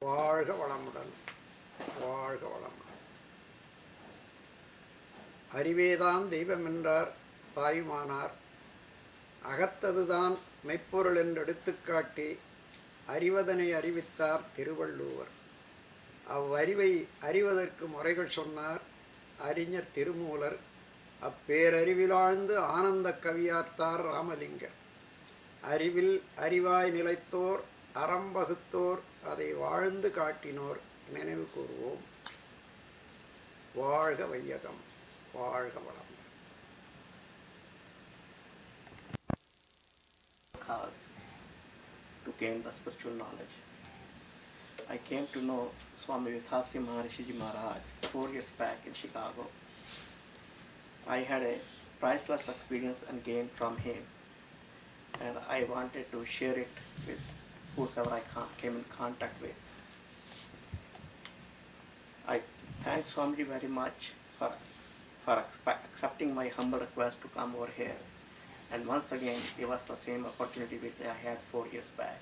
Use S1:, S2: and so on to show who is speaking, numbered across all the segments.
S1: வாழ்க வளமுடன், வாழ்க வளமுடன். அறிவேதான் தெய்வம் என்றார் தாயுமானார். அகத்ததுதான் மெய்ப்பொருள் என்று எடுத்துக்காட்டி அறிவதனை அறிவித்தார் திருவள்ளுவர். அவ்வறிவை அறிவதற்கு முறைகள் சொன்னார் அறிஞர் திருமூலர். அப்பேரறிவிலாழ்ந்து ஆனந்த கவியார்த்தார் ராமலிங்கர். அறிவில் அறிவாய் நிலைத்தோர் அறம்பகுத்தோர் அதை வாழ்ந்து காட்டினோர் நினைவு கூறுவோம். வாழ்க வையகம், வாழ்க வளம்.
S2: To gain the spiritual knowledge, I came to know Shri Vethathiri Maharishi Maharaj 4 years back in Chicago. I had a priceless experience and gain from him, and I wanted to share it with whosoever I came in contact with. I thank Swamiji very much for accepting my humble request to come over here and once again give us the same opportunity which I had 4 years back.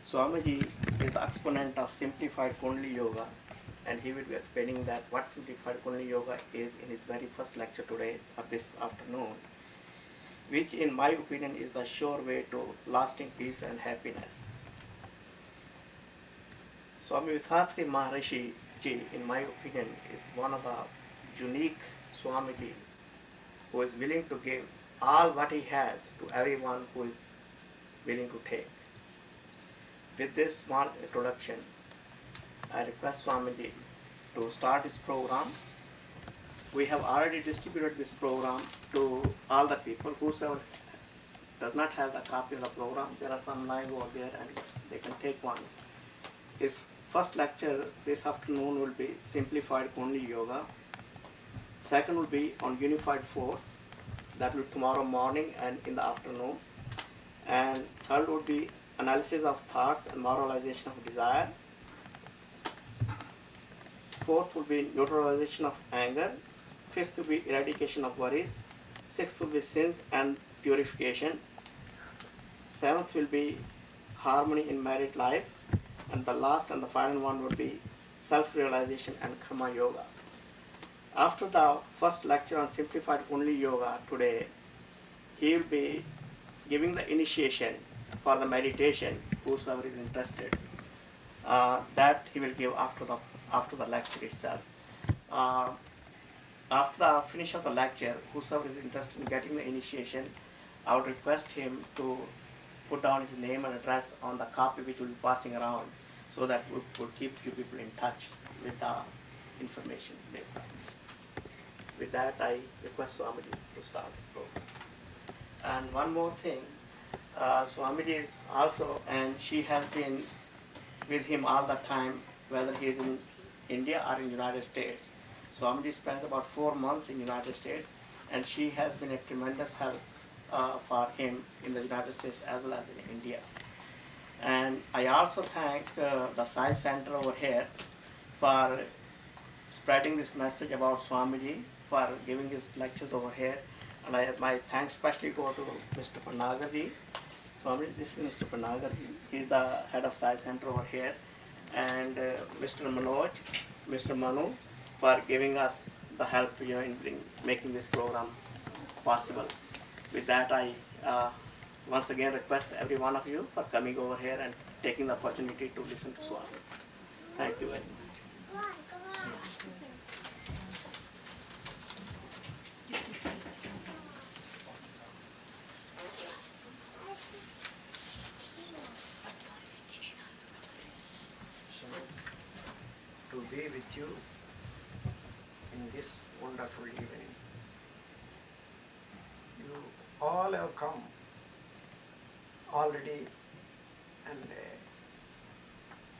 S2: Swamiji is the exponent of simplified Kundalini Yoga, and he will be explaining that what simplified Kundalini Yoga is in his very first lecture today or this afternoon, which in my opinion is the sure way to lasting peace and happiness. Shri Vethathiri Maharishi ji, in my opinion, is one of the unique Swamiji who is willing to give all what he has to everyone who is willing to take. With this small introduction, I request Swamiji to start his program. We have already distributed this program to all the people. Whosoever does not have the copy of the program, there are some lying over there and they can take one. His first lecture this afternoon will be Simplified Kundalini Yoga. Second will be on Unified Force. That will be tomorrow morning and in the afternoon. And third will be Analysis of Thoughts and Moralization of Desire. Fourth will be Neutralization of Anger. Fifth will be Eradication of Worries. Sixth will be Sins and Purification. Seventh will be Harmony in Married Life. And the last and the final one would be Self-Realization and Karma Yoga. After the first lecture on Simplified Kundalini Yoga today, he will be giving the initiation for the meditation, whosoever is interested. That he will give after the lecture itself. After the finish of the lecture, whosoever is interested in getting the initiation, I would request him to put down his name and address on the copy which will be passing around, so that we could keep you people in touch with the information. With that, I request Swamiji to start his program. And one more thing, Swamiji is also, and she has been with him all the time, whether he is in India or in United States. Swamiji spends about 4 months in United States, and she has been a tremendous help for him in the United States as well as in India. And I also thank the Sai Center over here for spreading this message about Swamiji, for giving his lectures over here. And my thanks especially go to Mr. Panagarji. Swamiji, this is Mr. Panagarji. He is the head of Sai Center over here. And Mr. Manoj, Mr. Manu, for giving us the help in making this program possible. With that, I once again request every one of you for coming over here and taking the opportunity to listen to Swami. Thank you very much.
S1: To be with you in this wonderful evening. You all have come already and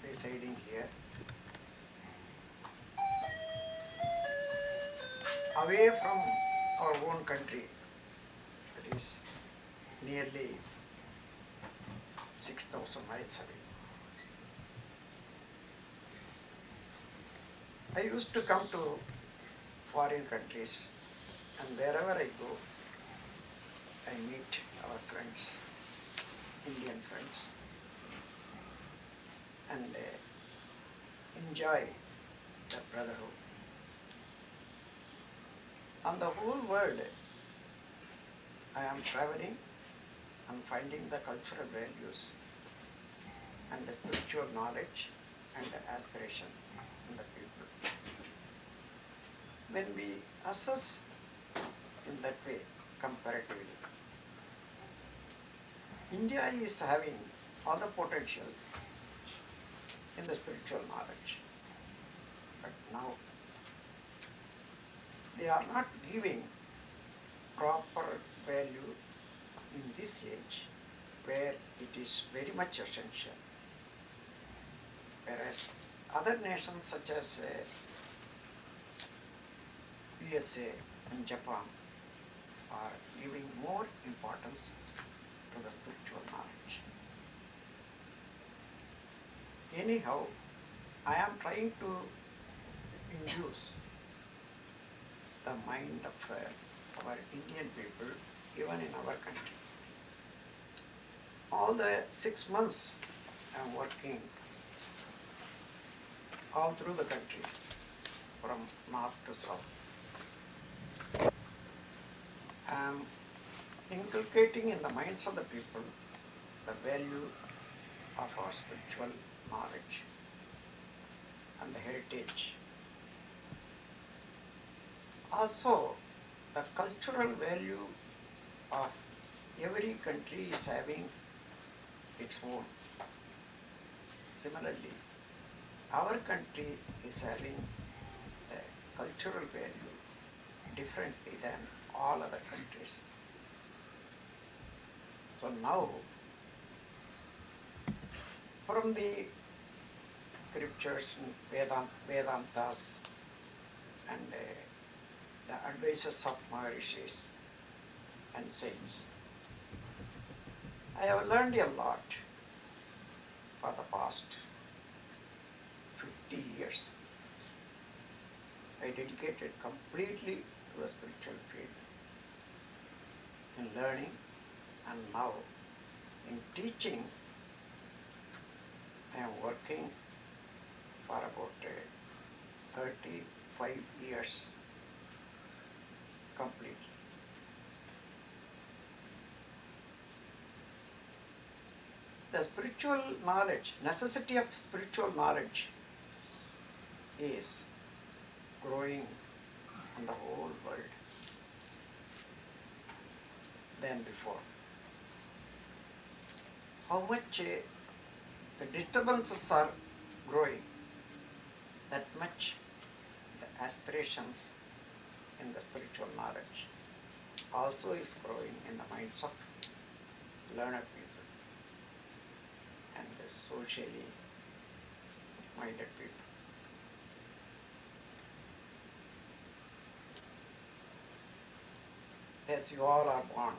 S1: residing here. Away from our own country, that is nearly 6,000 miles away. I used to come to foreign countries, and wherever I go, I meet our friends, Indian friends. and enjoy the brotherhood. On the whole world, I am traveling and finding the cultural values and the spiritual knowledge and the aspiration in the people. When we assess in that way comparatively, India is having all the potentials in the spiritual knowledge. But now they are not giving proper value in this age where it is very much essential. Whereas other nations such as USA and Japan are giving more importance to the spiritual knowledge. Anyhow, I am trying to induce the mind of our Indian people even in our country. All the 6 months I am working all through the country from north to south. I am inculcating in the minds of the people the value of our spiritual knowledge and the heritage. Also, the cultural value of every country is having its own. Similarly, our country is having the cultural value differently than all other countries. So now, from the scriptures and Vedantas and the advices of Maharishis and saints, I have learned a lot for the past 50 years. I dedicated completely to the spiritual field in learning, and now in teaching I am working for about 35 years completely. The spiritual knowledge, necessity of spiritual knowledge is growing in the whole world than before. How much the disturbances are growing, that much the aspiration in the spiritual knowledge also is growing in the minds of learned people and the socially minded people. As you all are born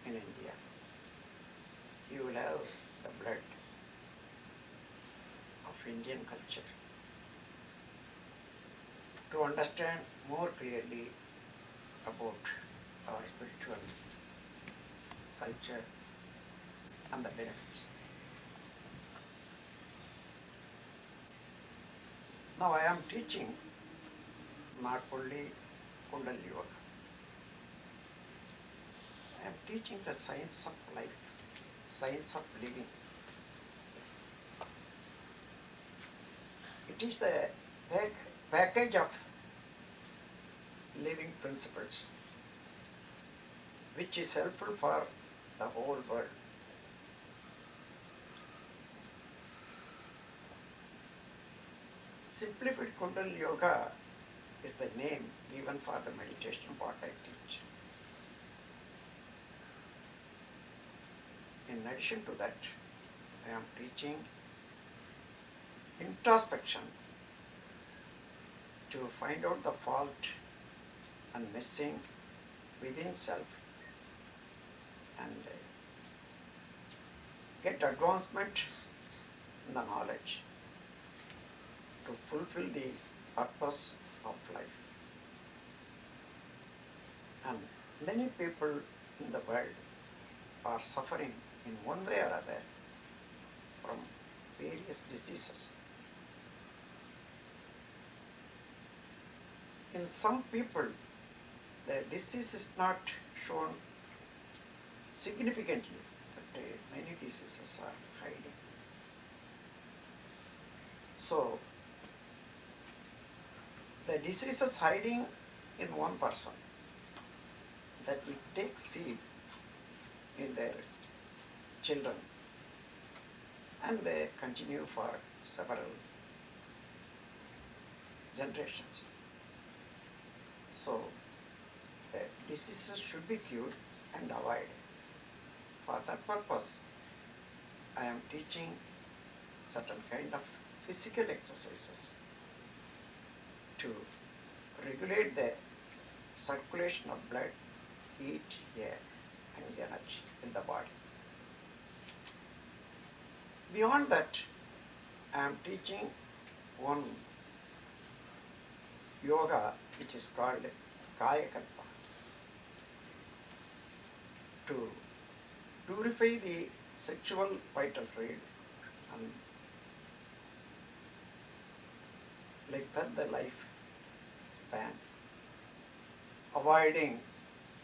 S1: in India, you will have the blood of Indian culture. To understand more clearly about our spiritual culture and the benefits. Now I am teaching not only Kundalini Yoga. I am teaching the science of life, science of living. It is the package of living principles which is helpful for the whole world. Simplified Kundalini Yoga is the name given for the meditation what I teach. In addition to that, I am teaching introspection to find out the fault and missing within self and get advancement in the knowledge to fulfill the purpose of life. And many people in the world are suffering in one way or other from various diseases. In some people, the disease is not shown significantly, but many diseases are hiding. So, the diseases hiding in one person that will take seed in their children and they continue for several generations. So, the diseases should be cured and avoided. For that purpose, I am teaching certain kind of physical exercises to regulate the circulation of blood, heat, air, and energy in the body. Beyond that, I am teaching one yoga which is called Kaya Kalpa, to purify the sexual vital fluid and lengthen the life span, avoiding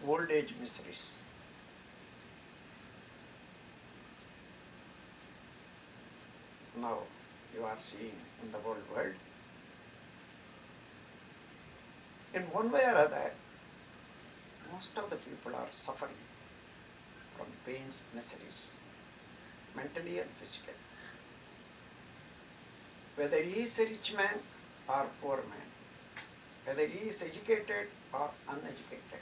S1: old age miseries. Now you are seeing in the whole world, in one way or other, most of the people are suffering from pains, miseries, mentally and physically. Whether he is a rich man or poor man, whether he is educated or uneducated,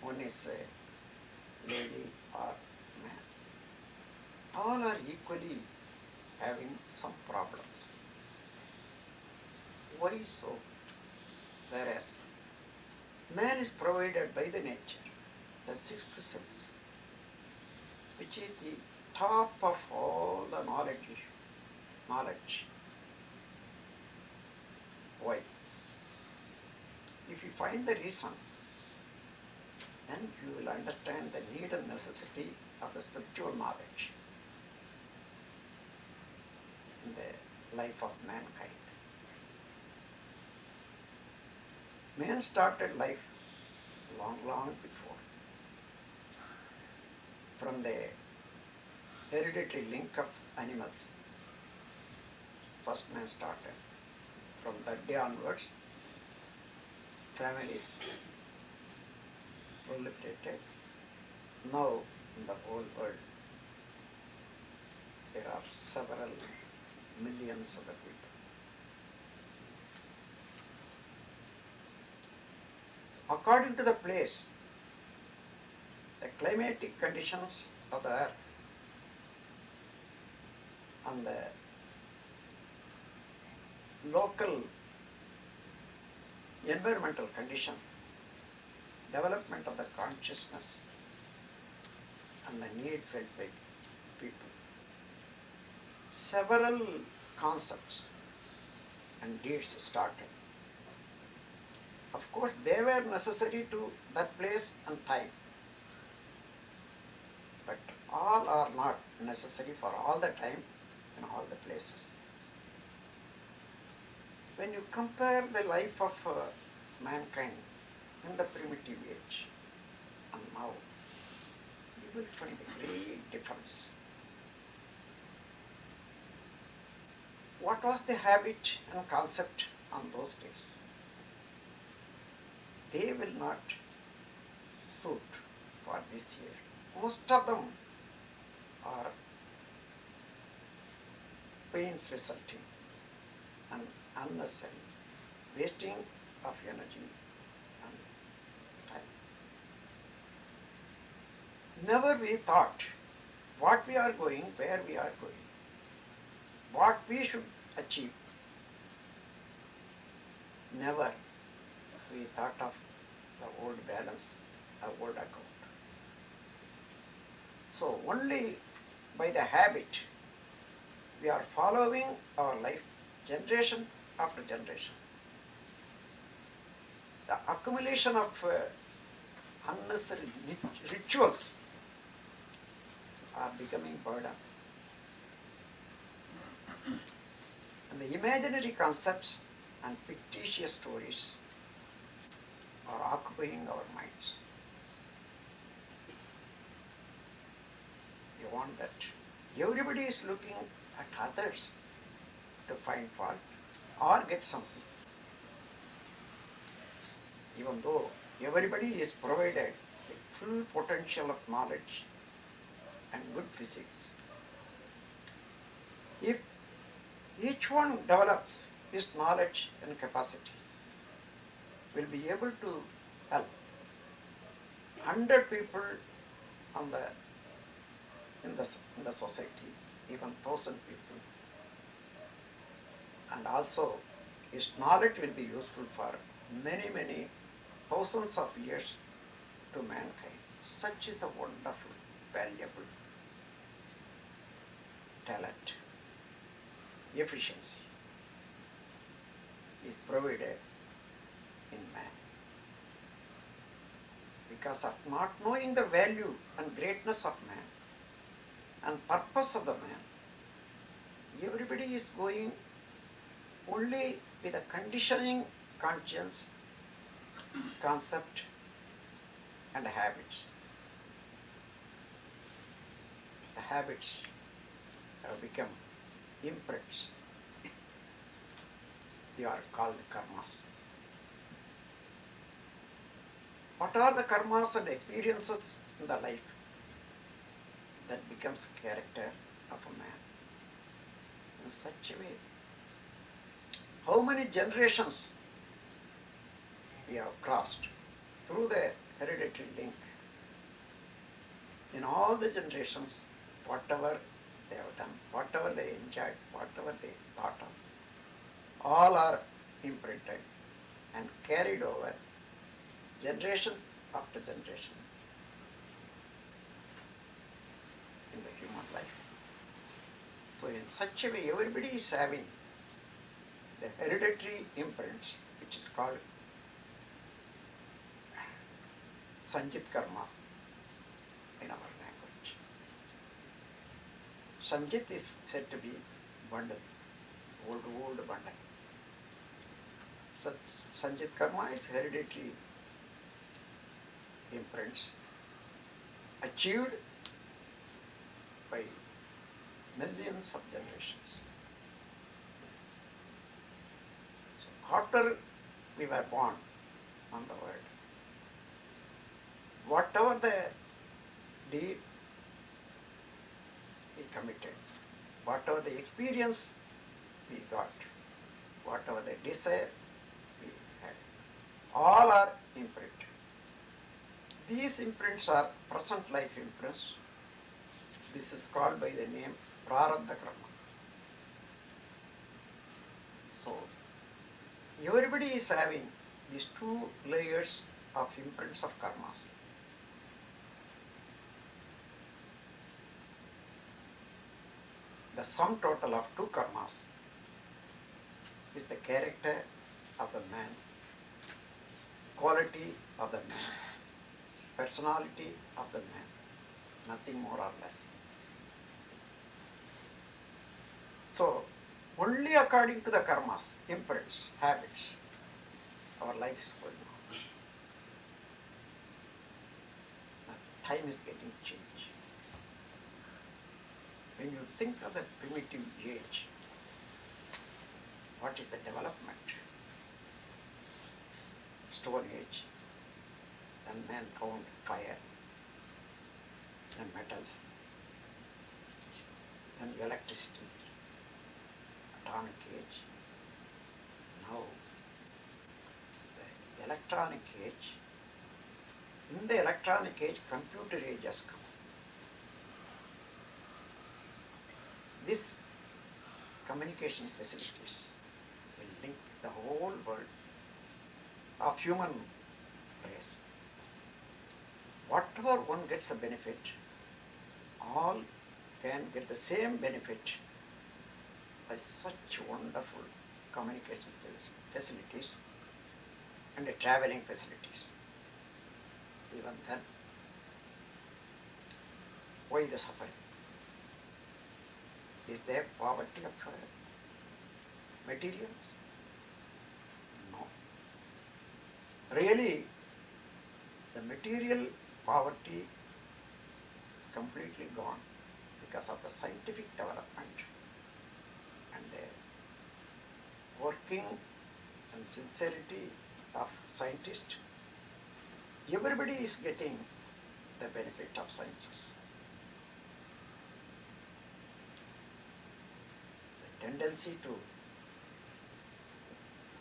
S1: one is a lady or man, all are equally having some problems. Why so? Whereas man is provided by the nature, the sixth sense, which is the top of all the knowledge. Why? If you find the reason, then you will understand the need and necessity of the spiritual knowledge in the life of mankind. Man started life long before. From the hereditary link of animals, first man started. From that day onwards, families proliferated. Now, in the whole world, there are several millions of the people. According to the place, the climatic conditions of the earth and the local environmental condition, development of the consciousness and the need felt by people, several concepts and deeds started. Of course, they were necessary to that place and time, but all are not necessary for all the time and all the places. When you compare the life of mankind in the primitive age and now, you will find a great difference. What was the habit and concept on those days? They will not suit for this year. Most of them are pains resulting and unnecessary wasting of energy and time. Never we thought what we are going, where we are going, what we should achieve. Never we thought of the old balance, the old account. So only by the habit we are following our life generation after generation. The accumulation of unnecessary rituals are becoming burden. And the imaginary concepts and fictitious stories are occupying our minds. You want that everybody is looking at others to find fault or get something. Even though everybody is provided the full potential of knowledge and good physics, if each one develops his knowledge and capacity, will be able to help 100 people on in the society, even 1,000 people. And also his knowledge will be useful for many, many thousands of years to mankind. Such is the wonderful, valuable talent, efficiency is provided in man. Because of not knowing the value and greatness of man and purpose of the man, everybody is going only with a conditioning conscience, concept and habits. The habits have become imprints. They are called karmas. What are the karmas and experiences in the life that becomes character of a man? In such a way, how many generations we have crossed through the hereditary link. In all the generations, whatever they have done, whatever they enjoyed, whatever they thought of, all are imprinted and carried over generation after generation in the human life. So in such a way, everybody is having the hereditary imprints, which is called Sanjit Karma in our language. Sanjit is said to be bundle, old bundle. Sanjit Karma is hereditary imprints achieved by millions of generations. So after we were born on the world, whatever the deed we committed, whatever the experience we got, whatever the desire we had, all are imprinted. These imprints are present life imprints. This is called by the name Prarabdha Karma. So, everybody is having these two layers of imprints of karmas. The sum total of two karmas is the character of the man, quality of the man, personality of the man, nothing more or less. So, only according to the karmas, imprints, habits, our life is going on. The time is getting changed. When you think of the primitive age, what is the development? Stone Age, then man found fire, then metals, then electricity, atomic age. Now, the electronic age. In the electronic age, computer age has come. This communication facilities will link the whole world of human race. Whatever one gets a benefit, all can get the same benefit by such wonderful communication facilities and the traveling facilities. Even then, why the suffering? Is there poverty of materials? No. Really, the material poverty is completely gone because of the scientific development and the working and sincerity of scientists. Everybody is getting the benefit of sciences. The tendency to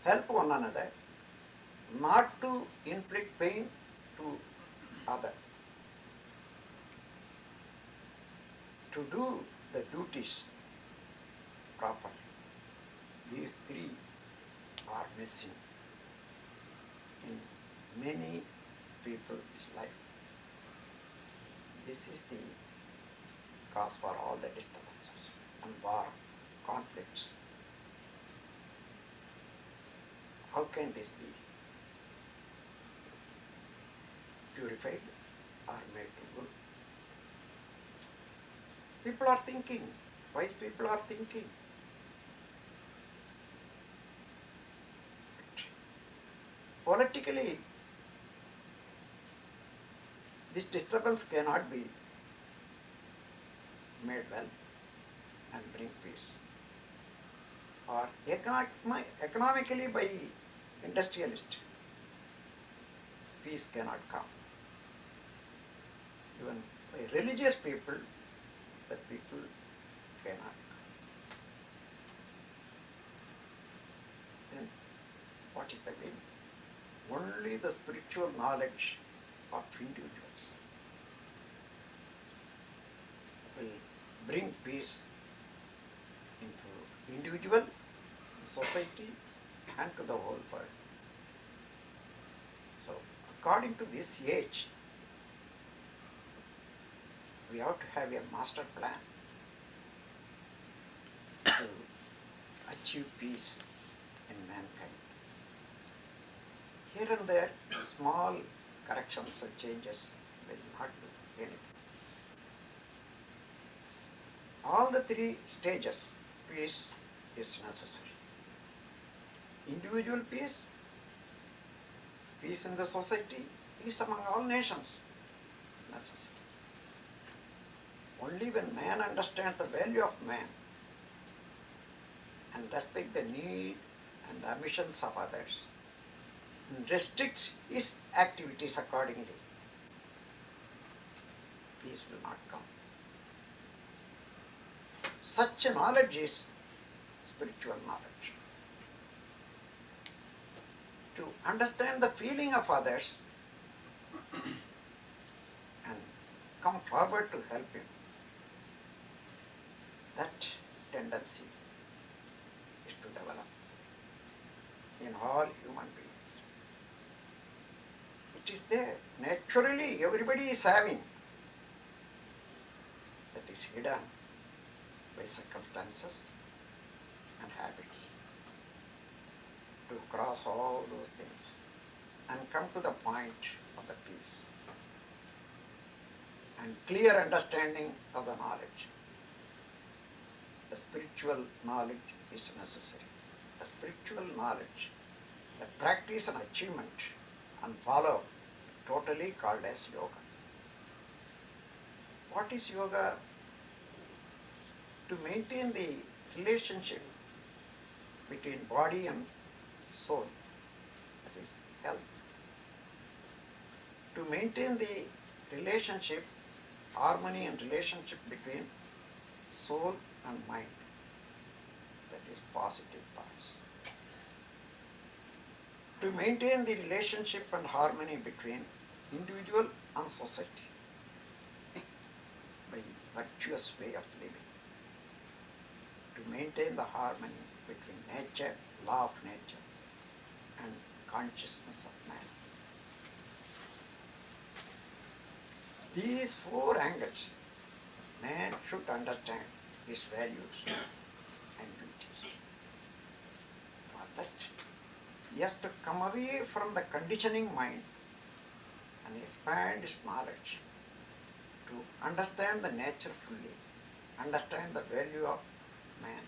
S1: help one another, not to inflict pain to other, to do the duties properly. These three are missing in many people's life. This is the cause for all the disturbances and war, conflicts. How can this be purified or made to good? People are thinking, wise people are thinking. But politically, this disturbance cannot be made well and bring peace. Or economically by industrialist, peace cannot come. Even by religious people, the people cannot come. Then what is the way? Only the spiritual knowledge of individuals will bring peace into individual, society, and to the whole world. So, according to this age, we have to have a master plan to achieve peace in mankind. Here and there, small corrections and changes will not do anything. All the three stages, peace is necessary. Individual peace, peace in the society, peace among all nations, necessary. Only when man understands the value of man and respects the need and ambitions of others and restricts his activities accordingly, peace will not come. Such a knowledge is spiritual knowledge. To understand the feeling of others and come forward to help him, that tendency is to develop in all human beings. It is there. Naturally, everybody is having. That is hidden by circumstances and habits. To cross all those things and come to the point of the peace and clear understanding of the knowledge. The spiritual knowledge is necessary. The spiritual knowledge, the practice and achievement and follow, totally called as yoga. What is yoga? To maintain the relationship between body and soul, that is health. To maintain the relationship, harmony and relationship between soul and mind, that is positive thoughts. To maintain the relationship and harmony between individual and society by virtuous way of living. To maintain the harmony between nature, law of nature, and consciousness of man. These four angles, man should understand his values and duties. For that, he has to come away from the conditioning mind and expand his knowledge to understand the nature fully, understand the value of man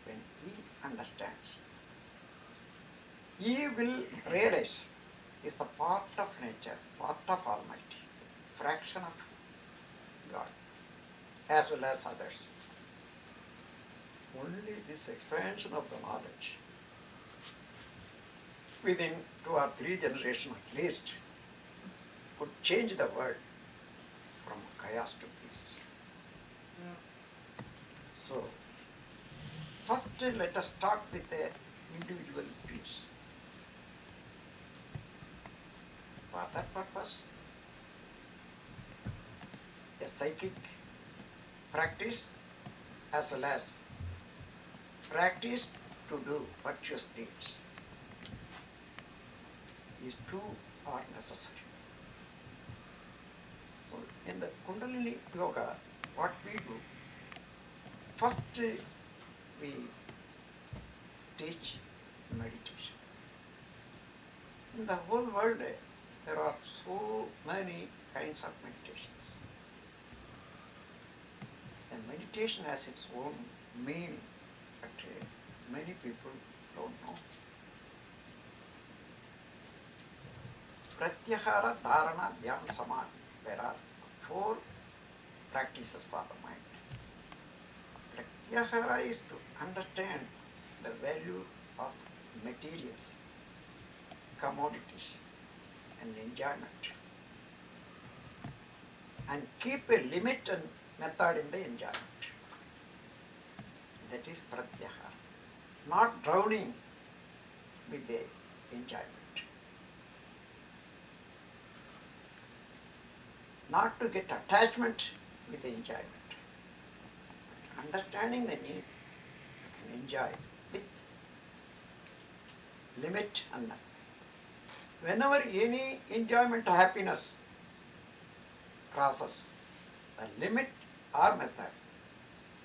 S1: when he understands. He will realize is the part of nature, part of Almighty, fraction of God, as well as others. Only this expansion of the knowledge within 2 or 3 generations at least could change the world from chaos to peace. So, first let us start with the individual peace. For that purpose, a psychic practice as well as practice to do virtuous deeds. These two are necessary. So in the Kundalini Yoga, what we do, first we teach meditation. In the whole world, there are so many kinds of meditations. And meditation has its own meaning, but many people don't know. Pratyahara, Dharana, Dhyana, Samadhi. There are 4 practices for the mind. Pratyahara is to understand the value of materials, commodities, and enjoyment, and keep a limit and method in the enjoyment. That is pratyahara. Not drowning with the enjoyment. Not to get attachment with the enjoyment. Understanding the need and enjoy with limit and method. Whenever any enjoyment or happiness crosses the limit or method,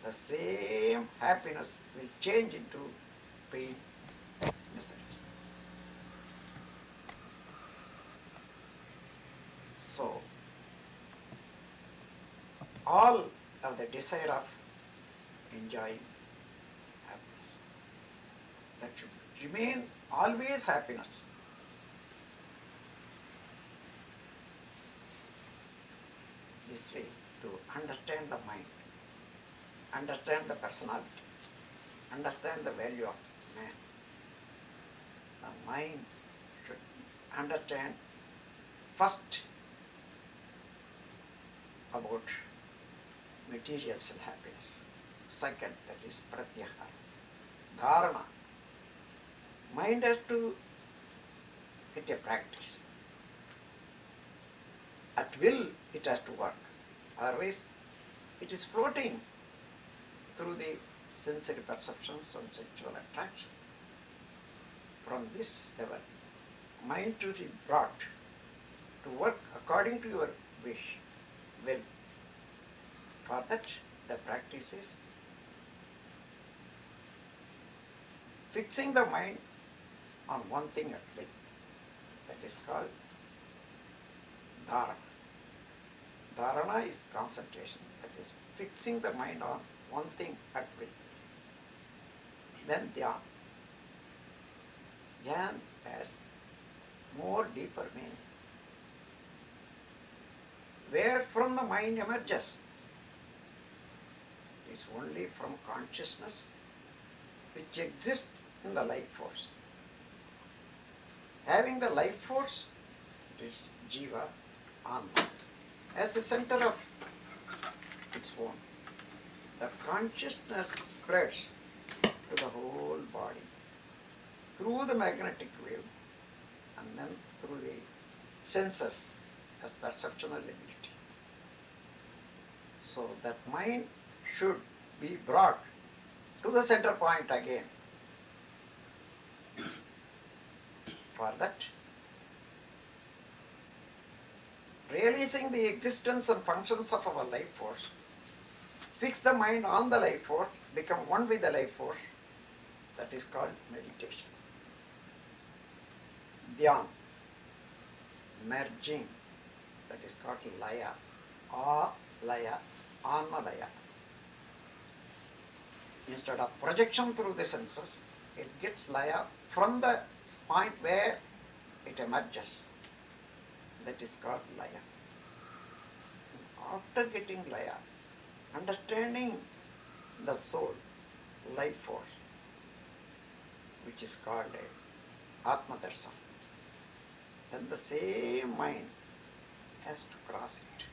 S1: the same happiness will change into pain, miseries. So, all of the desire of enjoying happiness, that should remain always happiness. This way, to understand the mind, understand the personality, understand the value of man. The mind should understand first about materials and happiness. Second, that is pratyahara. Dharana. Mind has to get a practice. At will it has to work. Otherwise, it is floating through the sensory perceptions and sexual attraction. From this level, mind to be brought to work according to your wish, will. For that, the practice is fixing the mind on one thing at will. That is called dharana. Dharana is concentration, that is fixing the mind on one thing at will. Then dhyan. Dhyan has more deeper meaning. Where from the mind emerges? It is only from consciousness which exists in the life force. Having the life force, it is jiva, anma, as a center of its own. The consciousness spreads to the whole body through the magnetic wave and then through the senses as perceptual ability. So that mind should be brought to the center point again. For that, realizing the existence and functions of our life force, fix the mind on the life force, become one with the life force, that is called meditation. Dhyan, merging, that is called laya, laya, anma laya. Instead of projection through the senses, it gets laya from the point where it emerges. That is called laya. After getting laya, understanding the soul, life force, which is called Atma Darshan, then the same mind has to cross it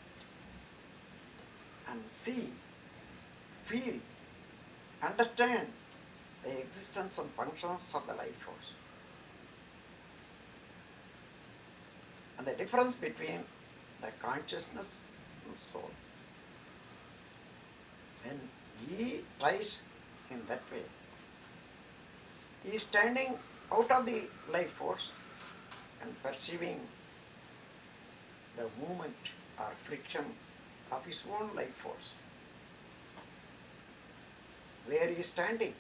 S1: and see, feel, understand the existence and functions of the life force. And the difference between the consciousness and soul. When he tries in that way, he is standing out of the life force and perceiving the movement or friction of his own life force. Where he is standing?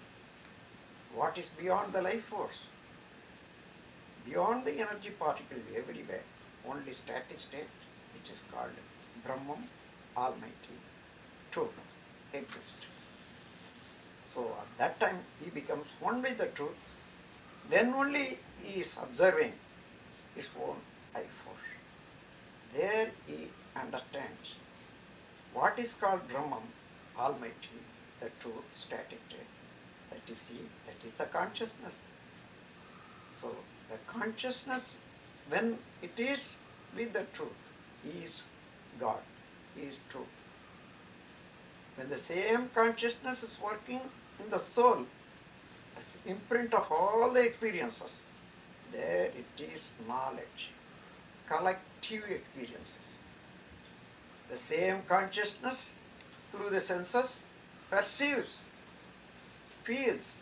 S1: What is beyond the life force? Beyond the energy particle everywhere, only static state, which is called Brahman, Almighty, Truth, exists. So at that time he becomes one with the truth, then only he is observing his own life force. There he understands what is called Brahman, Almighty, the truth, static state, that is he, that is the consciousness. So the consciousness, when it is with the truth, is God, is truth. When the same consciousness is working in the soul, as the imprint of all the experiences, there it is knowledge, collective experiences. The same consciousness through the senses perceives, feels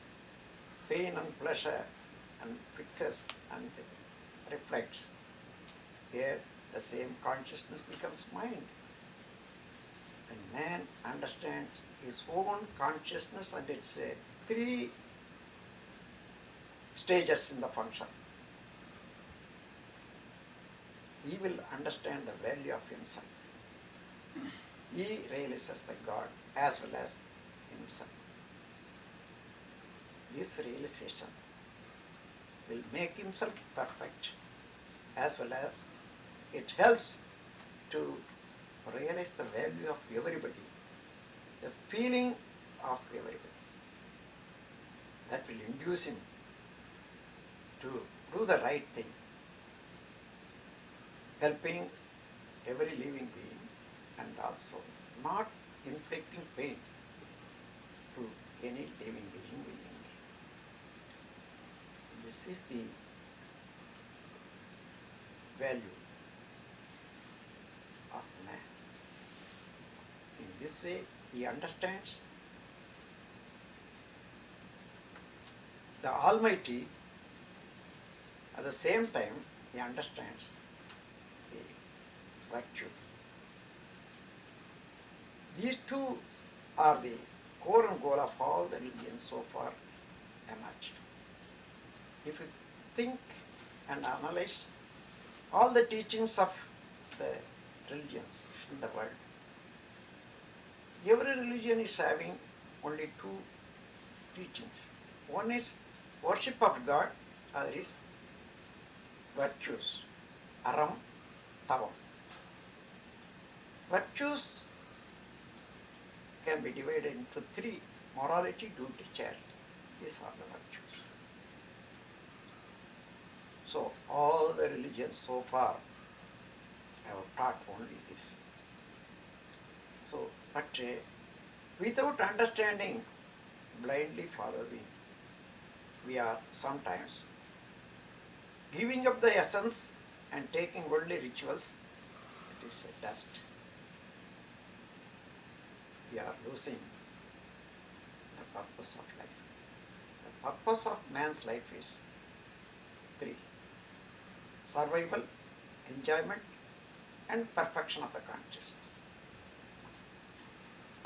S1: pain and pleasure and fixes and reflects. Here the same consciousness becomes mind. When man understands his own consciousness and its three stages in the function, he will understand the value of himself. He realizes the God as well as himself. This realization will make himself perfect, as well as it helps to realize the value of everybody, the feeling of everybody. That will induce him to do the right thing, helping every living being and also not inflicting pain to any living being willingly. This is the value of man. In this way, he understands the Almighty. At the same time, he understands the virtue. These two are the core and goal of all the religions so far emerged. If you think and analyze all the teachings of the religions in the world, every religion is having only two teachings. One is worship of God, other is virtues, aram, tavam. Virtues can be divided into three: morality, duty, charity. These are the virtues. So all the religions so far have taught only this. So, but without understanding, blindly following, we are sometimes giving up the essence and taking only rituals. It is a dust. We are losing the purpose of life. The purpose of man's life is three: survival, enjoyment, and perfection of the consciousness.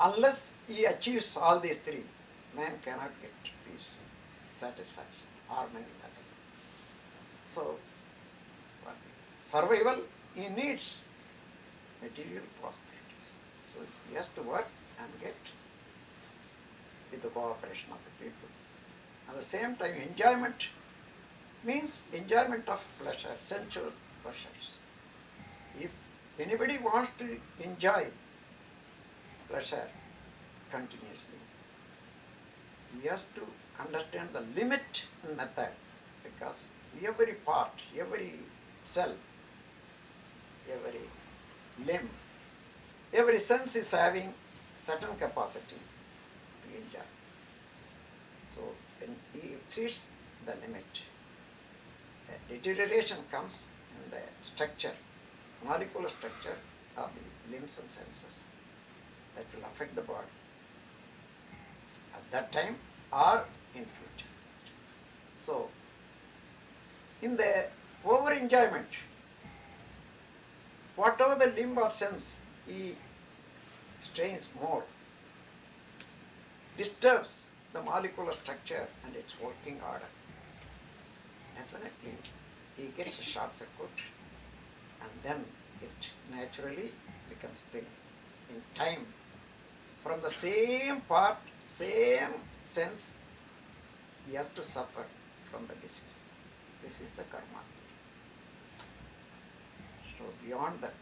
S1: Unless he achieves all these three, man cannot get peace, satisfaction, harmony, nothing. So, survival, he needs material prosperity. So he has to work and get with the cooperation of the people. At the same time, enjoyment means enjoyment of pleasure, sensual pleasures. If anybody wants to enjoy pleasure continuously, he has to understand the limit method, because every part, every cell, every limb, every sense is having certain capacity to enjoy. So when he exceeds the limit, the deterioration comes in the structure, molecular structure of the limbs and senses, that will affect the body at that time or in future. So in the over enjoyment, whatever the limb or sense he strains more, disturbs the molecular structure and its working order. Definitely he gets a short circuit, and then it naturally becomes pain. In time, from the same part, same sense, he has to suffer from the disease. This is the karma. So beyond that,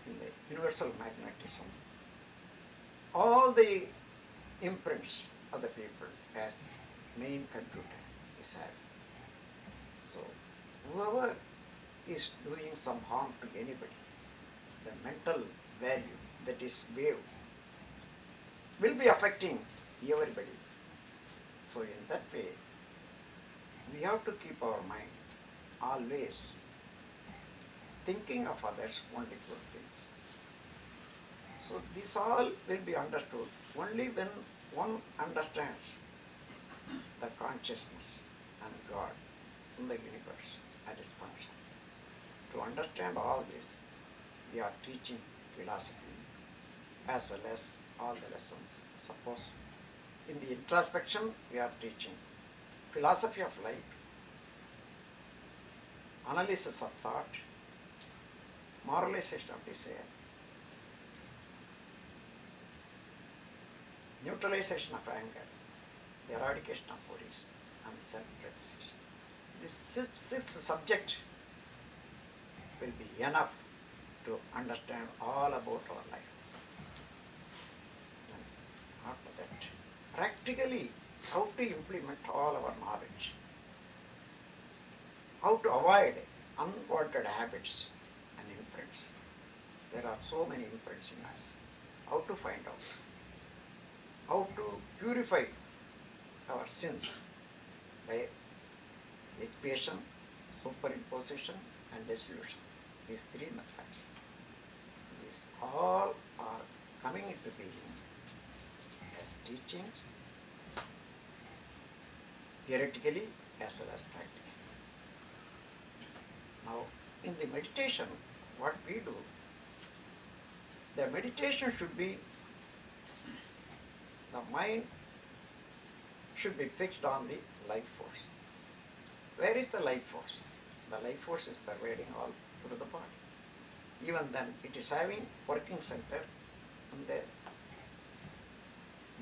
S1: in the universal magnetism, all the imprints of the people as main computer is having. So whoever is doing some harm to anybody, the mental value, that is wave, will be affecting everybody. So in that way, we have to keep our mind always thinking of others only good things. So this all will be understood only when one understands the consciousness and God in the universe and its function. To understand all this, we are teaching philosophy as well as all the lessons. Suppose in the introspection we are teaching philosophy of life, analysis of thought, moralization of desire, neutralization of anger, the eradication of worries, and self-realization. This sixth subject will be enough to understand all about our life. And after that, practically how to implement all our knowledge, how to avoid unwanted habits and imprints. There are so many imprints in us. How to find out, how to purify our sins by expiation, superimposition, and dissolution. These three methods. These all are coming into being as teachings, theoretically as well as practically. Now, in the meditation, what we do, the meditation should be, the mind should be fixed on the life force. Where is the life force? The life force is pervading all through the body. Even then, it is having working center in the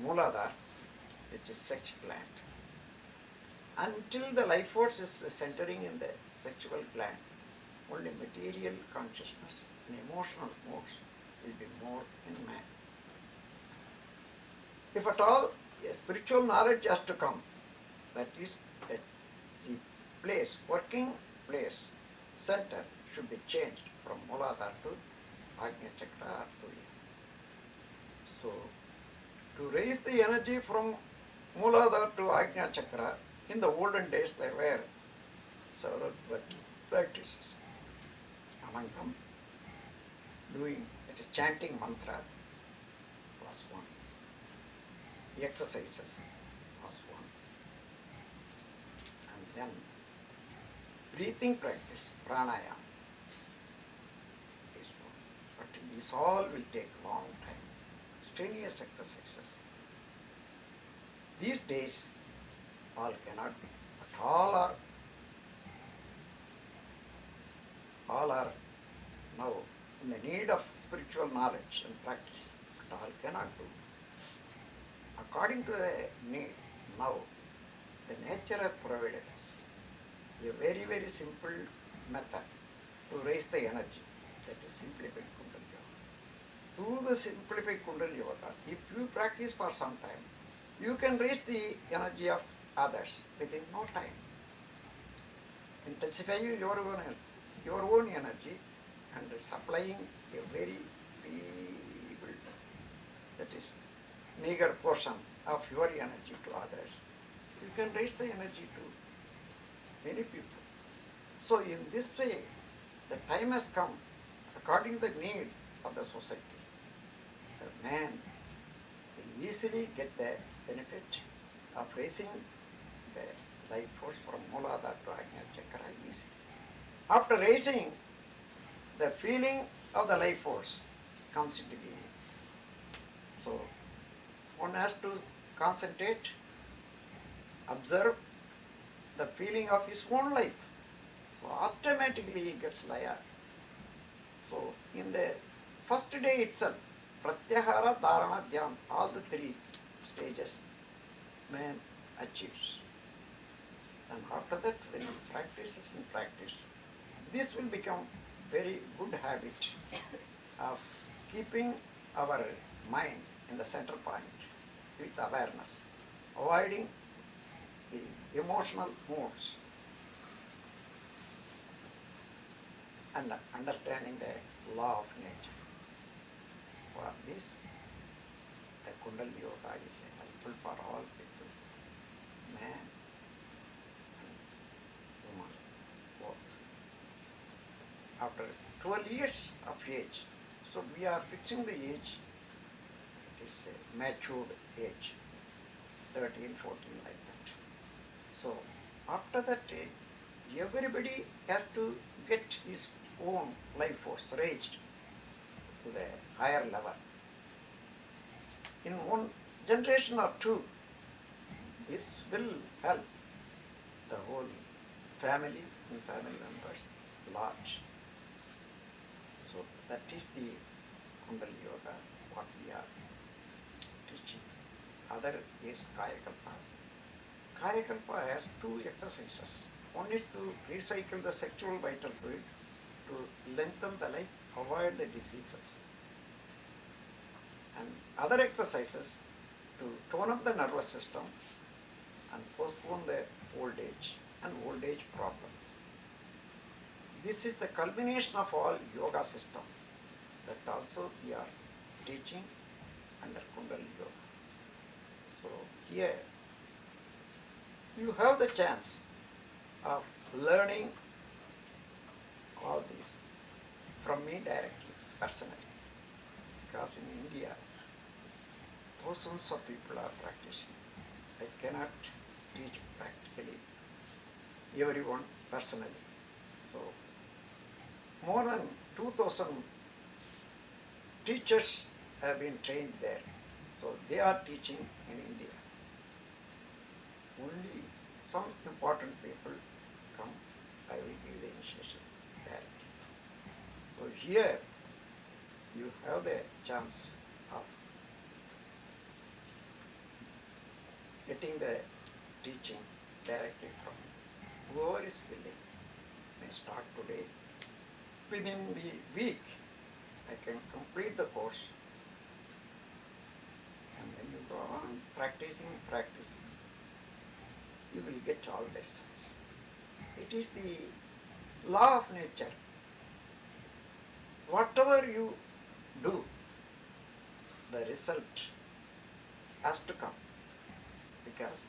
S1: Mooladhara, which is sex gland. Until the life force is centering in the sexual gland, only material consciousness and emotional modes will be more in man. If at all a spiritual knowledge has to come, that is that the place, working place, center should be changed from Mooladhara to Agnya Chakra or Turiya. So, to raise the energy from Mooladhara to Agnya Chakra, in the olden days there were several practices. Among them, doing that is chanting mantra was one. Exercises was one. And then breathing practice, pranayama, is one. But this all will take long time. Strenuous exercises. These days, all cannot be, but all are now in the need of spiritual knowledge and practice, but all cannot do. according to the need. Now, the nature has provided us a very, very simple method to raise the energy. That is simplified Kundalini Yoga. Through the simplified Kundalini Yoga, if you practice for some time, you can raise the energy of others within no time. Intensifying your own energy and supplying a very feeble, that is meager portion of your energy to others, you can raise the energy to many people. So in this way, the time has come, according to the need of the society, the man will easily get the benefit of raising the life force from Mooladhara to Ajna Chakra easily. After raising, the feeling of the life force comes into being. So one has to concentrate, observe the feeling of his own life. So automatically he gets laya. So in the first day itself, Pratyahara, Dharana, Dhyana, all the three stages man achieves. And after that, when he practices and practice, this will become very good habit of keeping our mind in the center point with awareness, avoiding the emotional moods and understanding the law of nature. For this, the Kundalini Yoga is helpful for all people, man and woman, both. After 12 years of age, so we are fixing the age, it is a matured age, 13, 14 like that. So after that age, everybody has to get his own life force raised to the higher level. In one generation or two, this will help the whole family and family members large. So that is the Kundalini Yoga, what we are teaching. Other is Kayakalpa. Kayakalpa has two exercises. One is to recycle the sexual vital fluid to lengthen the life, avoid the diseases. And other exercises to tone up the nervous system and postpone the old age and old age problems. This is the culmination of all yoga system that also we are teaching under Kundalini Yoga. So here you have the chance of learning all this from me directly, personally. Because in India, thousands of people are practicing. I cannot teach practically everyone personally. So more than 2,000 teachers have been trained there. So they are teaching in India. Only some important people come, I will give the initiation directly. So here you have the chance of getting the teaching directly from whoever is willing. May start today. Within the week, I can complete the course. And when you go on practicing, you will get all the results. It is the law of nature. Whatever you do, the result has to come. Because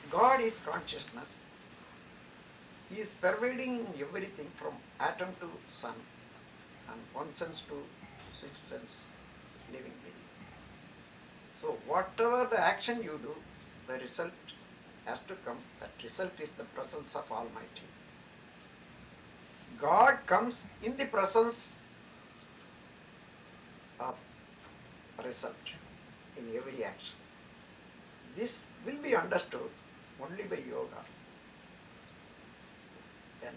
S1: God is consciousness. He is pervading everything from atom to sun and one sense to sixth sense living being. So whatever the action you do, the result has to come. That result is the presence of Almighty. God comes in the presence of result in every action. This will be understood only by yoga. Then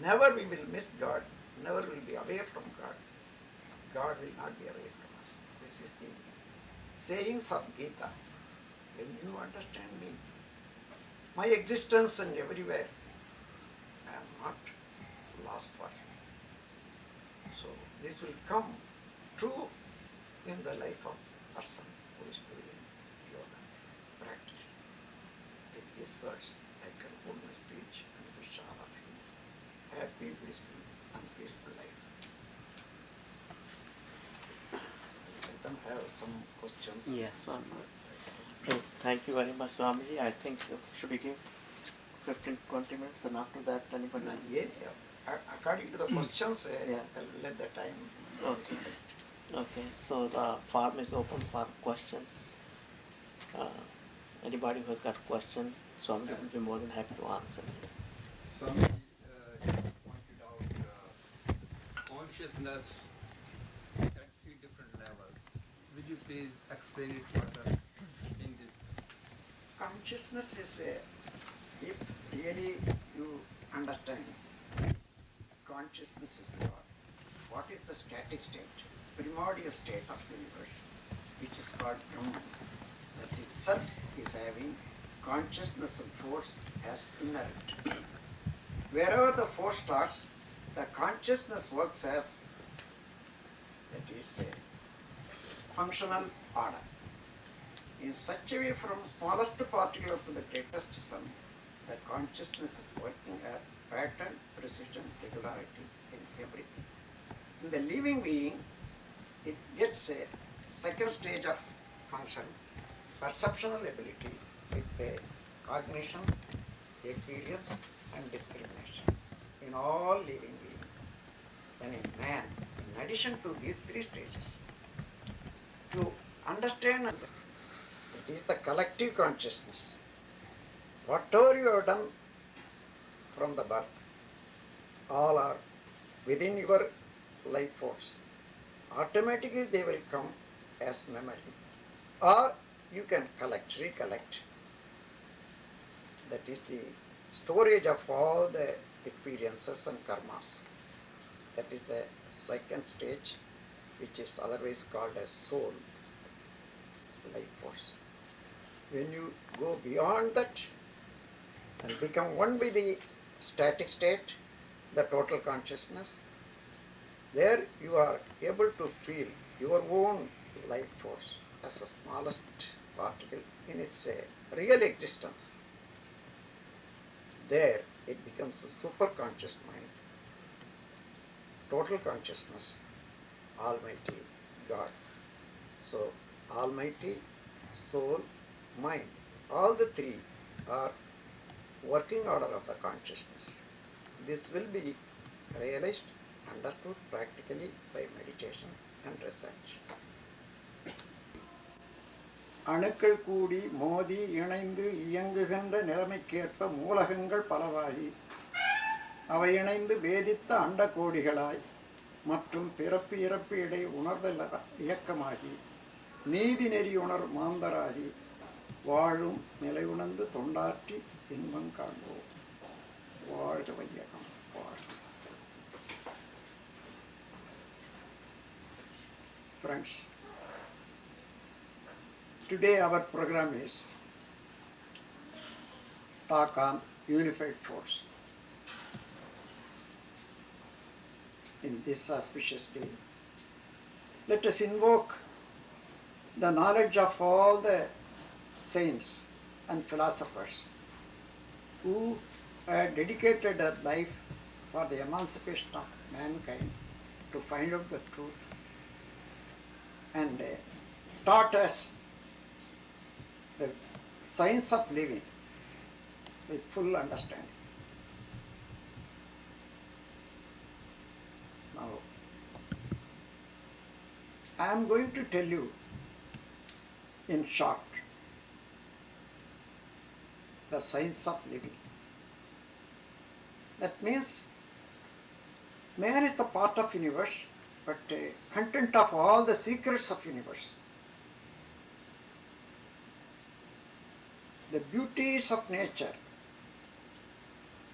S1: never we will miss God, never will be away from God. God will not be away from us. This is the sayings of Gita, when you understand me, my existence and everywhere, I am not lost for you. So this will come true in the life of person who is doing yoga practice. With these words, I conclude my speech and wish all of you happy, blissful, and peaceful life. Let them have some questions.
S2: Yes, one more. Okay, thank you very much, Swamiji. I think should we give 15-20 minutes, and after that anybody?
S1: According to the questions,
S2: Yeah.
S1: I'll let the time.
S2: Okay. Okay, so the farm is open for question. Anybody who has got a question, Swamiji will be more than happy to answer.
S3: Swami, you pointed out consciousness at 3 different levels. Will you please explain it further in this?
S1: Consciousness is if really you understand consciousness is what is the static state, primordial state of the universe, which is called Brahman, that itself is having consciousness and force as inherent. Wherever the force starts, the consciousness works as, that is a functional order. In such a way, from smallest particle to the greatest sum, the consciousness is working at pattern, precision, regularity in everything. In the living being, it gets a second stage of function, perceptual ability with a cognition, experience, and discrimination in all living beings. Then in man, in addition to these 3 stages, to understand it is the collective consciousness. Whatever you have done from the birth, all are within your life force. Automatically they will come as memory. Or you can recollect. That is the storage of all the experiences and karmas. That is the second stage, which is otherwise called as soul, life force. When you go beyond that and become one with the static state, the total consciousness, there you are able to feel your own life force as the smallest particle in its real existence. There it becomes a superconscious mind, total consciousness, Almighty God. So Almighty, soul, mind, all the 3 are working order of the consciousness. This will be realized, understood practically by meditation and research. அணுக்கள் கூடி மோதி இணைந்து இயங்குகின்ற நிலைமைக்கேற்ப மூலகங்கள் பலவாகி அவை இணைந்து வேதித்த அண்டகோடிகளாய் மற்றும் பிறப்பு இறப்பு இடை உணர்தல் இயக்கமாகி நீதி நெறியுணர் மாந்தராகி வாழும் நிலை உணர்ந்து தொண்டாற்றி இன்பம் காண்போம். வாழ்க வையகம், வாழ்க. Friends, today our program is talk on unified force. In this auspicious day, let us invoke the knowledge of all the saints and philosophers who had dedicated their life for the emancipation of mankind to find out the truth and taught us the science of living with full understanding. Now, I am going to tell you in short the science of living. That means man is the part of universe, but content of all the secrets of universe. The beauties of nature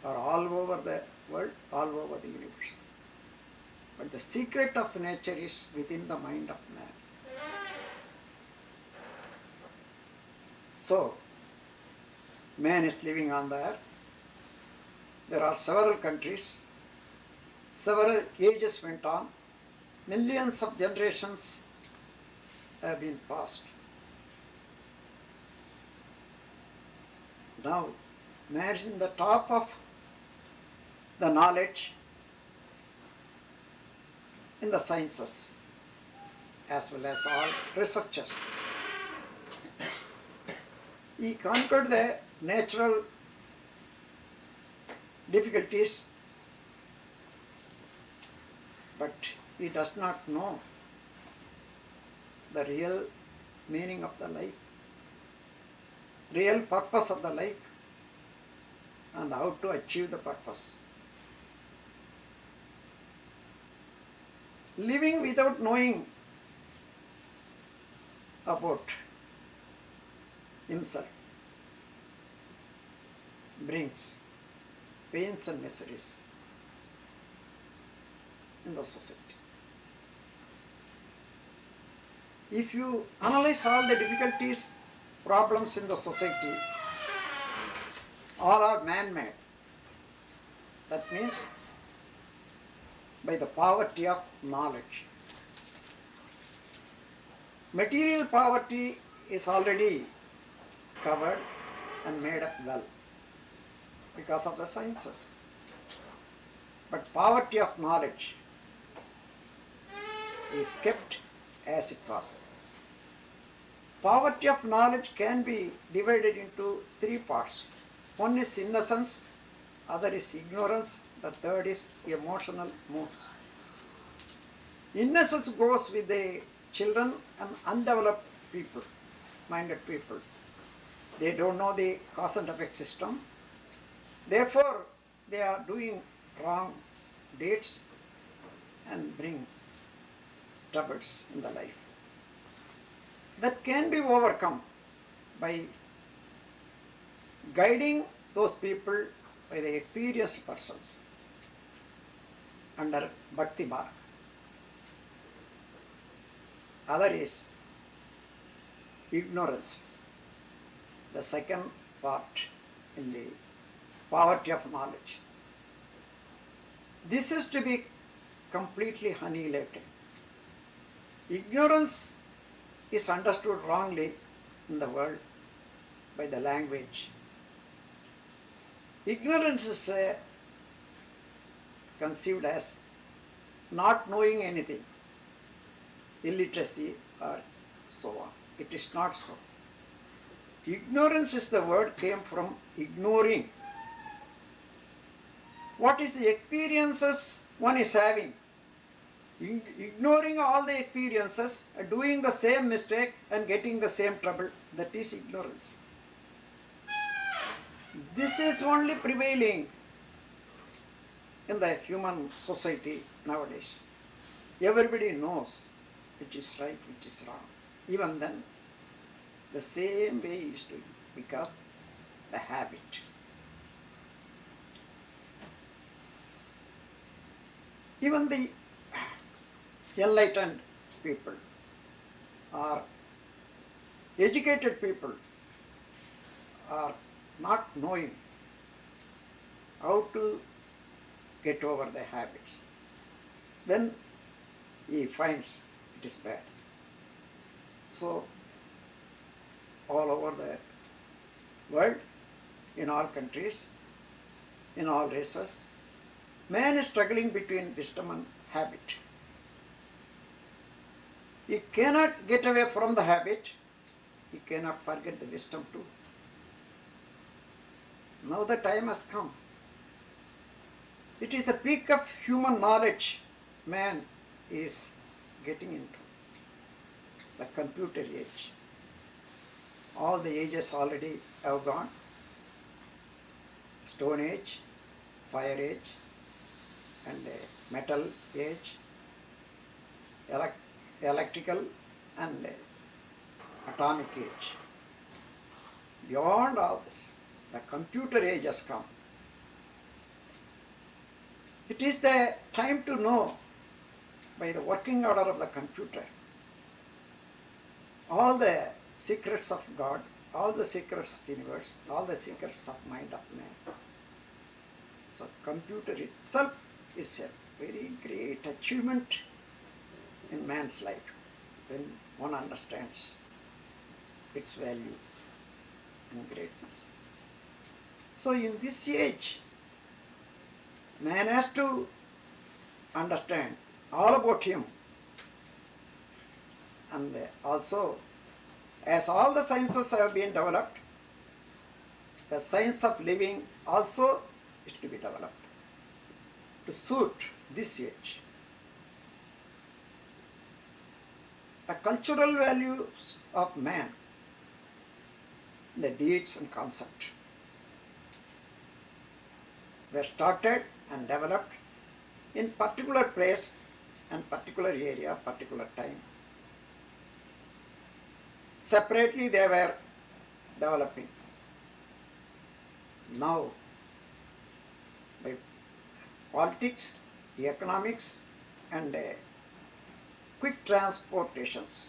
S1: are all over the world, all over the universe. But the secret of nature is within the mind of man. So, man is living on the earth. There are several countries, several ages went on, millions of generations have been passed. Now, man is in the top of the knowledge in the sciences as well as all researchers. He conquered the natural difficulties, but he does not know the real meaning of the life, real purpose of the life, and how to achieve the purpose. Living without knowing about himself brings pains and miseries in the society. If you analyze all the difficulties, problems in the society, all are man-made. That means by the poverty of knowledge. Material poverty is already covered and made up well because of the sciences. But poverty of knowledge is kept as it was. Poverty of knowledge can be divided into three parts. One is innocence, other is ignorance, the third is emotional moods. Innocence goes with the children and undeveloped people, minded people. They don't know the cause and effect system. Therefore, they are doing wrong deeds and bring troubles in the life. That can be overcome by guiding those people by the experienced persons under Bhakti Marg. Other is ignorance, the second part in the poverty of knowledge. This is to be completely annihilated. Ignorance is understood wrongly in the world by the language. Ignorance is conceived as not knowing anything, illiteracy or so on. It is not so. Ignorance is the word came from ignoring. What is the experiences one is having? Ignoring all the experiences, doing the same mistake and getting the same trouble, that is ignorance. This is only prevailing in the human society nowadays. Everybody knows which is right, which is wrong. Even then, the same way is doing because the habit. Even the enlightened people or educated people are not knowing how to get over the habits. Then he finds it is bad. So, all over the world, in all countries, in all races, man is struggling between wisdom and habit. He cannot get away from the habit, he cannot forget the wisdom too. Now the time has come. It is the peak of human knowledge man is getting into. The computer age. All the ages already have gone. Stone age, fire age, and metal age, electrical and atomic age. Beyond all this, the computer age has come. It is the time to know by the working order of the computer all the secrets of God all the secrets of universe, all the secrets of mind of man. So computer itself is a very great achievement in man's life when one understands its value and greatness. So in this age, man has to understand all about him, and also as all the sciences have been developed, the science of living also is to be developed to suit this age. The cultural values of man, the deeds and concept, were started and developed in particular place and particular area, particular time. Separately they were developing. Now, by politics, economics, and quick transportations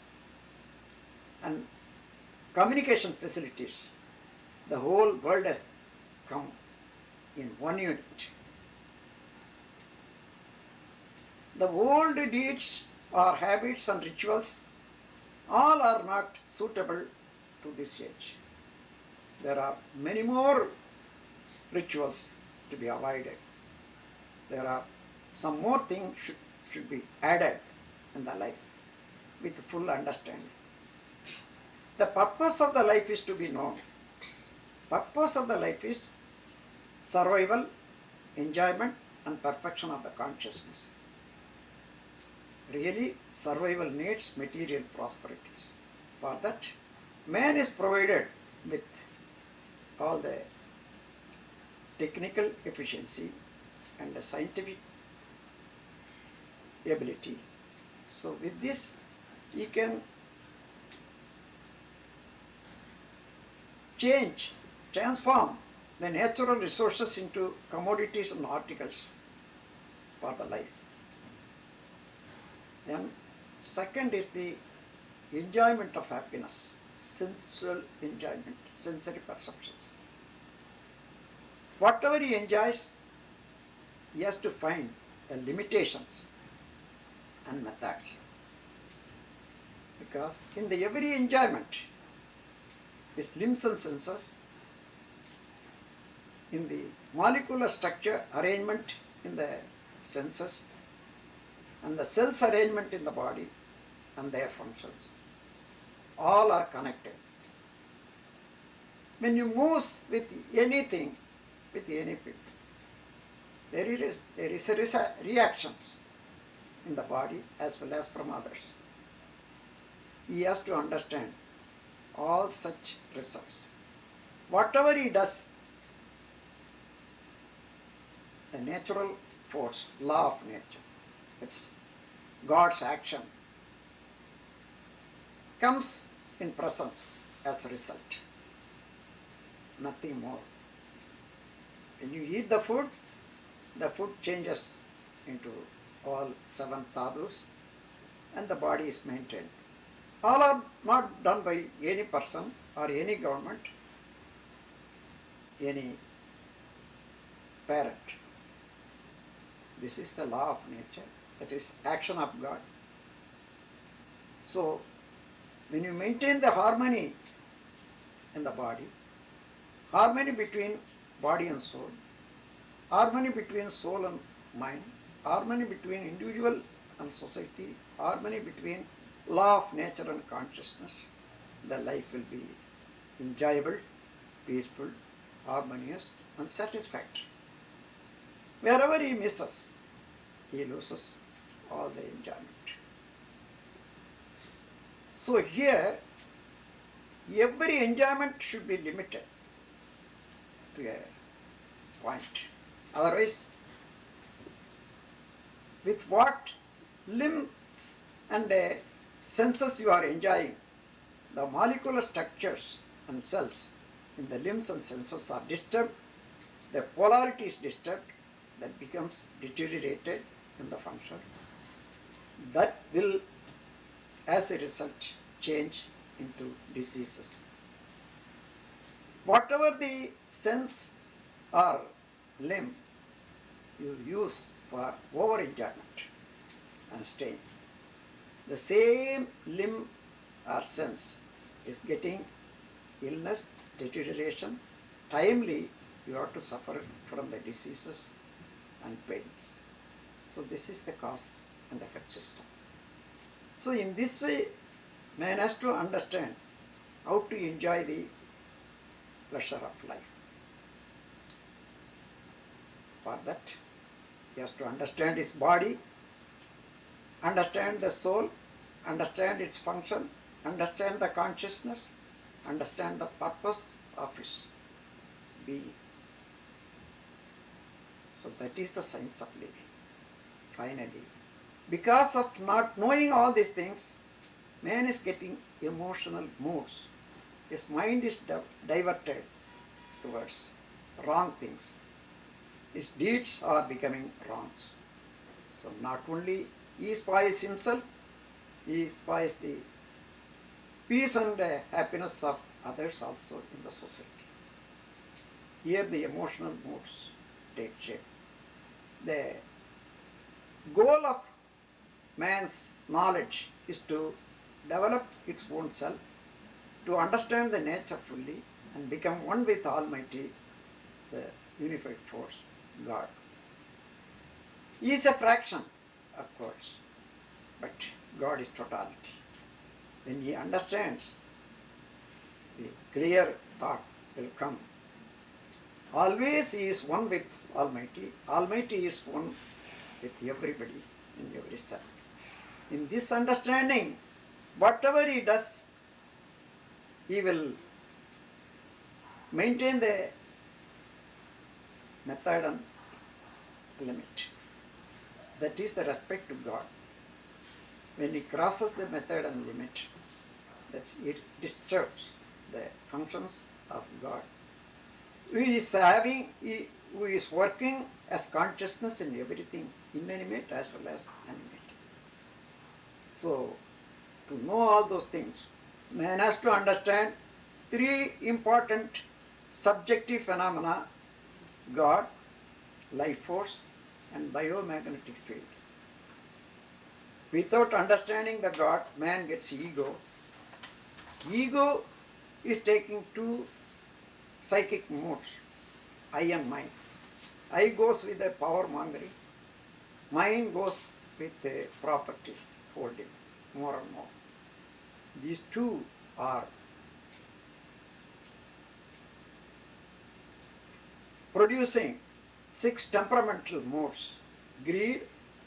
S1: and communication facilities, the whole world has come in one unit. The old deeds or habits and rituals all are not suitable to this age. There are many more rituals to be avoided. There are some more things should be added in the life with full understanding. The purpose of the life is to be known. Purpose of the life is survival, enjoyment, and perfection of the consciousness. Really, survival needs material prosperities. For that, man is provided with all the technical efficiency and the scientific ability. So with this, he can transform the natural resources into commodities and articles for the life. Then second is the enjoyment of happiness, sensual enjoyment, sensory perceptions. Whatever he enjoys, he has to find the limitations and methods. Because in the every enjoyment, his limbs and senses, in the molecular structure arrangement in the senses, and the cells arrangement in the body and their functions, all are connected. When you move with anything, with any people, there is a reactions in the body as well as from others. He has to understand all such results. Whatever he does, the natural force, law of nature, it's God's action, comes in presence as a result. Nothing more. When you eat the food changes into all 7 tadus and the body is maintained. All are not done by any person or any government, any parent. This is the law of nature, that is action of God. So, when you maintain the harmony in the body, harmony between body and soul, harmony between soul and mind, harmony between individual and society, harmony between law of nature and consciousness, the life will be enjoyable, peaceful, harmonious, and satisfactory. Wherever he misses, he loses all the enjoyment. So here, every enjoyment should be limited to a point. Otherwise, with what limbs and senses you are enjoying, the molecular structures and cells in the limbs and senses are disturbed, the polarity is disturbed, that becomes deteriorated in the function. That will, as a result, change into diseases. Whatever the sense or limb you use for over enjoyment and staying, the same limb or sense is getting illness, deterioration. Timely you have to suffer from the diseases and pains. So this is the cause and effect system. So in this way, man has to understand how to enjoy the pleasure of life. For that, he has to understand his body, understand the soul, understand its function, understand the consciousness, understand the purpose of his being. So that is the science of living. Finally, because of not knowing all these things, man is getting emotional moods. His mind is diverted towards wrong things. His deeds are becoming wrongs. So not only he spoils himself, he spoils the peace and happiness of others also in the society. Here the emotional moods take shape. The goal of man's knowledge is to develop its own self, to understand the nature fully and become one with Almighty, the unified force, God. He is a fraction, of course, but God is totality. When he understands, the clear thought will come. Always he is one with Almighty. Almighty is one with everybody in every cell. In this understanding, whatever he does, he will maintain the method and limit. That is the respect to God. When he crosses the method and limit, it disturbs the functions of God. Who is working as consciousness in everything, inanimate as well as animate. So, to know all those things, man has to understand three important subjective phenomena: God, life force, and biomagnetic field. Without understanding the God, man gets ego. Ego is taking two psychic modes, I and mind. I goes with the power mongering, mind goes with the property holding more and more. These two are producing 6 temperamental modes: greed,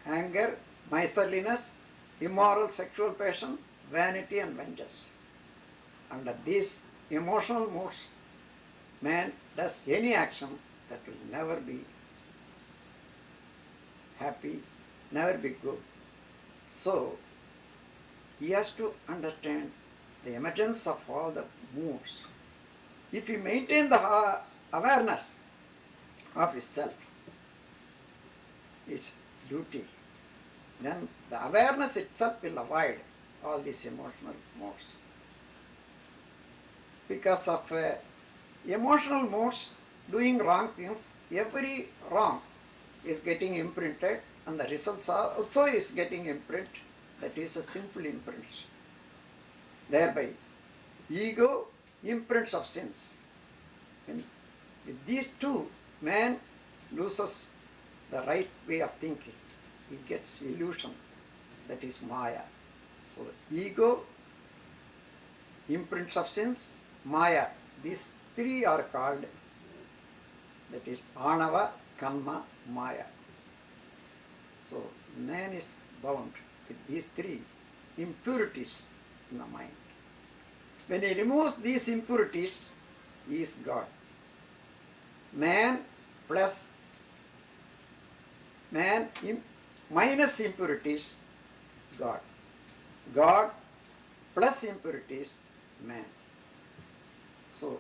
S1: anger, miserliness, immoral sexual passion, vanity and vengeance. Under these emotional modes, man does any action that will never be happy, never be good. So, he has to understand the emergence of all the moods. If he maintains the awareness of his self, his duty, then the awareness itself will avoid all these emotional modes. Because of emotional modes, doing wrong things, every wrong is getting imprinted and the results are also is getting imprinted. That is a sinful imprint. Thereby, ego imprints of sins. And with these two, man loses the right way of thinking. He gets illusion. That is Maya. So, ego, imprints of sins, Maya. These three are called, that is Anava, Karma, Maya. So, man is bound with these three impurities in the mind. When he removes these impurities, he is God. Man minus impurities, God. God plus impurities, man. So,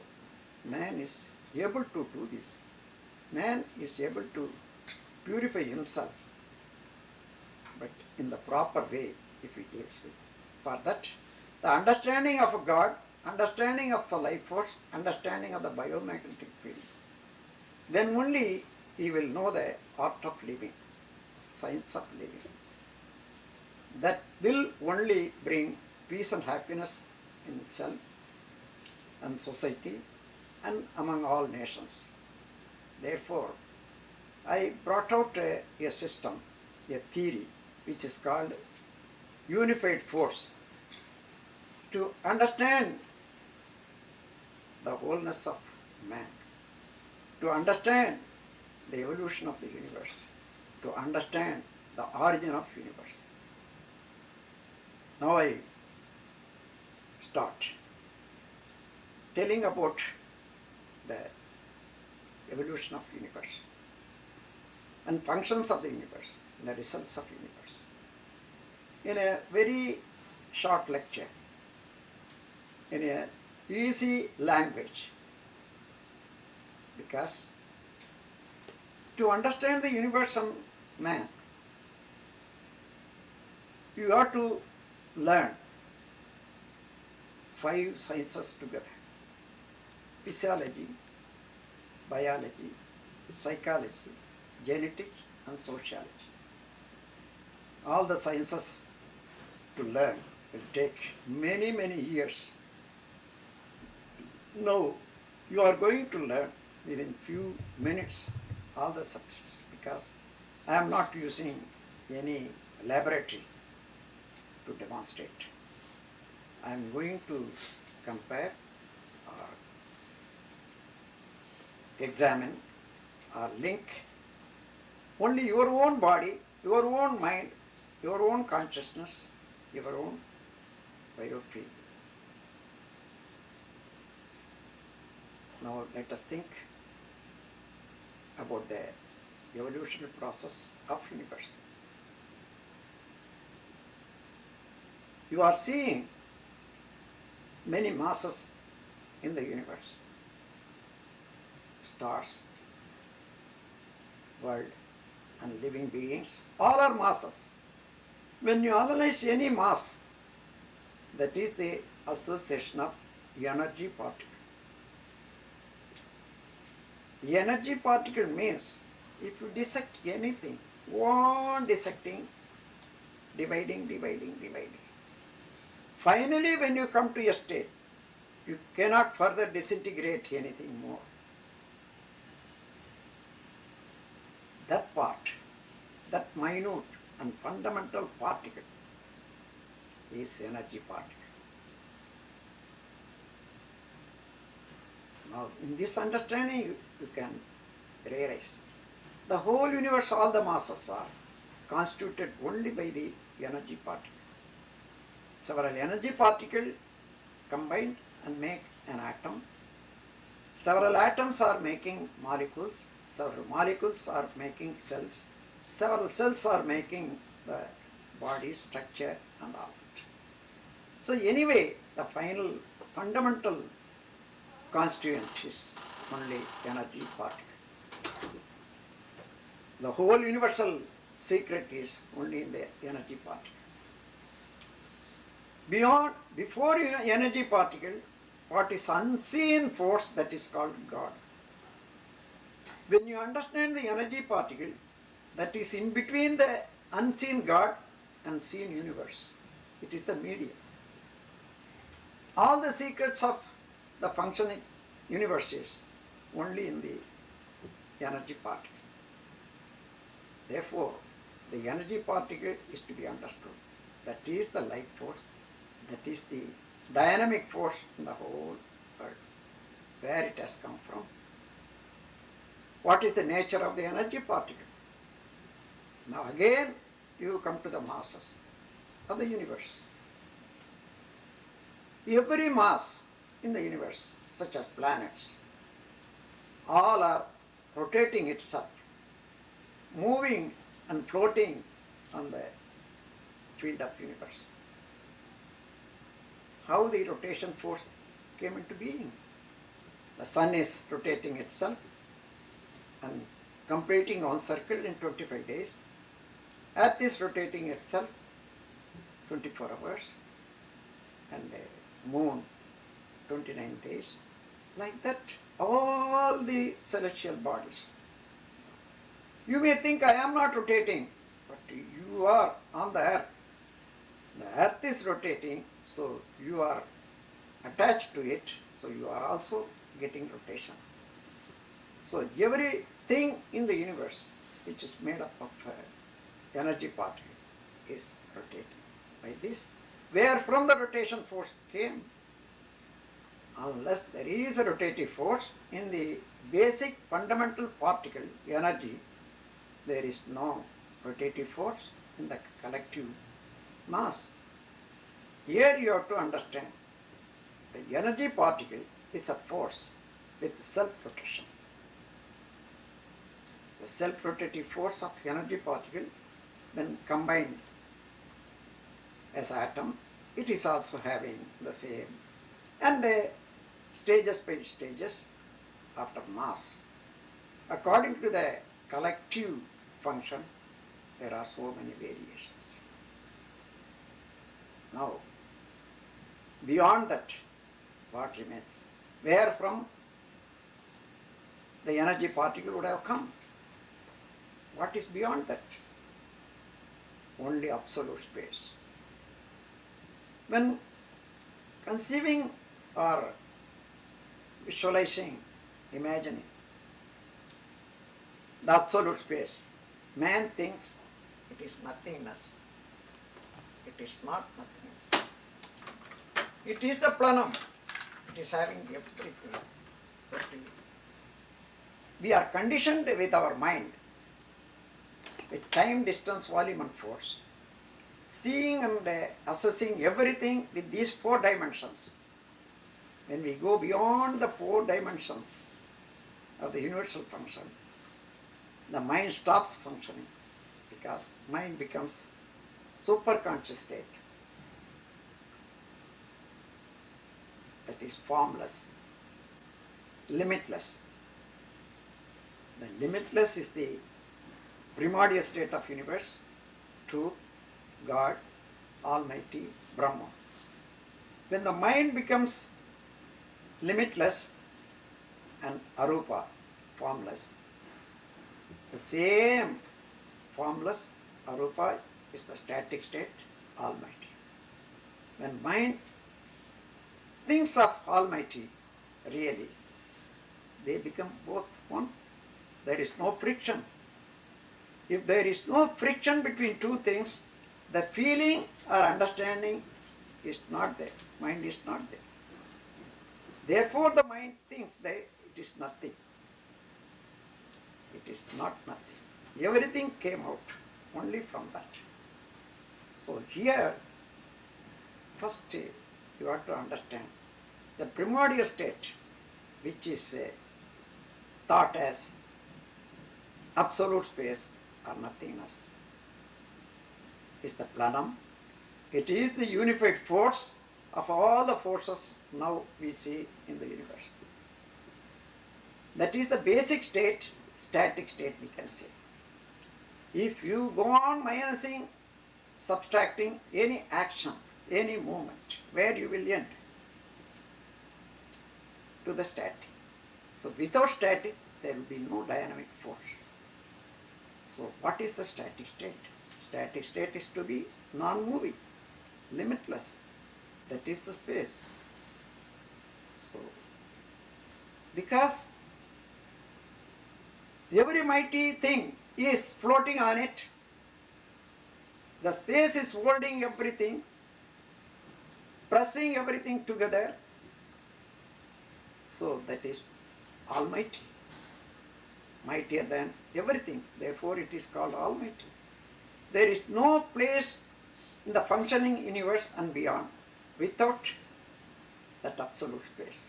S1: man is able to do this. Man is able to purify himself, but in the proper way if he deals with. For that, the understanding of God understanding of the life force, understanding of the biomagnetic field, then only he will know the art of living, science of living. That will only bring peace and happiness in self and society and among all nations. Therefore, I brought out a system, a theory, which is called unified force, to understand the wholeness of man, to understand the evolution of the universe, to understand the origin of universe. Now I start telling about the evolution of universe and functions of the universe and the results of universe in a very short lecture, in a easy language, because to understand the universe and man, you have to learn 5 sciences together: physiology, biology, psychology, genetics and sociology. All the sciences to learn will take many, many years. Now you are going to learn within few minutes all the subjects, because I am not using any laboratory to demonstrate. I am going to compare or examine or link only your own body, your own mind, your own consciousness, your own biofield. Now let us think about the evolutionary process of universe. You are seeing many masses in the universe: stars, world, and living beings. All are masses. When you analyze any mass, that is the association of energy particle. Energy particle means if you dissect anything, one dissecting, dividing. Finally, when you come to a state, you cannot further disintegrate anything more. That part, that minute and fundamental particle is energy particle. Now, in this understanding, you can realize the whole universe, all the masses are constituted only by the energy particle. Several energy particles combined and make an atom. Several atoms are making molecules. Several molecules are making cells. Several cells are making the body structure and all that. So anyway, the final fundamental constituent is only energy particle. The whole universal secret is only in the energy particle. Before energy particle, what is unseen force, that is called God. When you understand the energy particle, that is in between the unseen God and seen universe. It is the medium. All the secrets of the functioning universe is only in the energy particle. Therefore, the energy particle is to be understood. That is the life force. That is the dynamic force in the whole world. Where it has come from. What is the nature of the energy particle? Now again, you come to the masses of the universe. Every mass in the universe, such as planets, all are rotating itself, moving and floating on the field of universe. How the rotation force came into being? The sun is rotating itself and completing one circle in 25 days. Earth is rotating itself 24 hours, and the moon 29 days. Like that, all the celestial bodies. You may think I am not rotating, but you are on the earth. The earth is rotating, so you are attached to it, so you are also getting rotation. So everything in the universe which is made up of energy particle is rotating. By this, where from the rotation force came, unless there is a rotative force in the basic fundamental particle energy, there is no rotative force in the collective mass. Here you have to understand the energy particle is a force with self-rotation. The self-rotative force of energy particle, when combined as atom, it is also having the same, and stages by stages after mass. According to the collective function, there are so many variations. Now, beyond that, what remains? Where from the energy particle would have come? What is beyond that? Only absolute space. When conceiving or visualizing, imagining the absolute space, man thinks it is nothingness. It is not nothingness. It is the plenum. It is having everything. But we are conditioned with our mind, with time, distance, volume and force, seeing and assessing everything with these 4 dimensions. When we go beyond the 4 dimensions of the universal function, the mind stops functioning, because mind becomes superconscious state. That is formless, limitless. The limitless is the primordial state of universe, truth, God, Almighty, Brahma. When the mind becomes limitless and arupa, formless, the same formless arupa is the static state, Almighty. When mind thinks of Almighty, really, they become both one. There is no friction. If there is no friction between two things, the feeling or understanding is not there. Mind is not there. Therefore the mind thinks that it is nothing. It is not nothing. Everything came out only from that. So here, first you have to understand the primordial state, which is thought as absolute space or nothingness, is the plenum. It is the unified force of all the forces now we see in the universe. That is the basic state, static state we can say. If you go on minusing, subtracting any action, any movement, where you will end? To the static. So without static, there will be no dynamic force. So what is the static state? Static state is to be non-moving, limitless. That is the space. So, because every mighty thing is floating on it, the space is holding everything, pressing everything together. So that is Almighty, mightier than everything. Therefore it is called Almighty. There is no place in the functioning universe and beyond without that absolute space.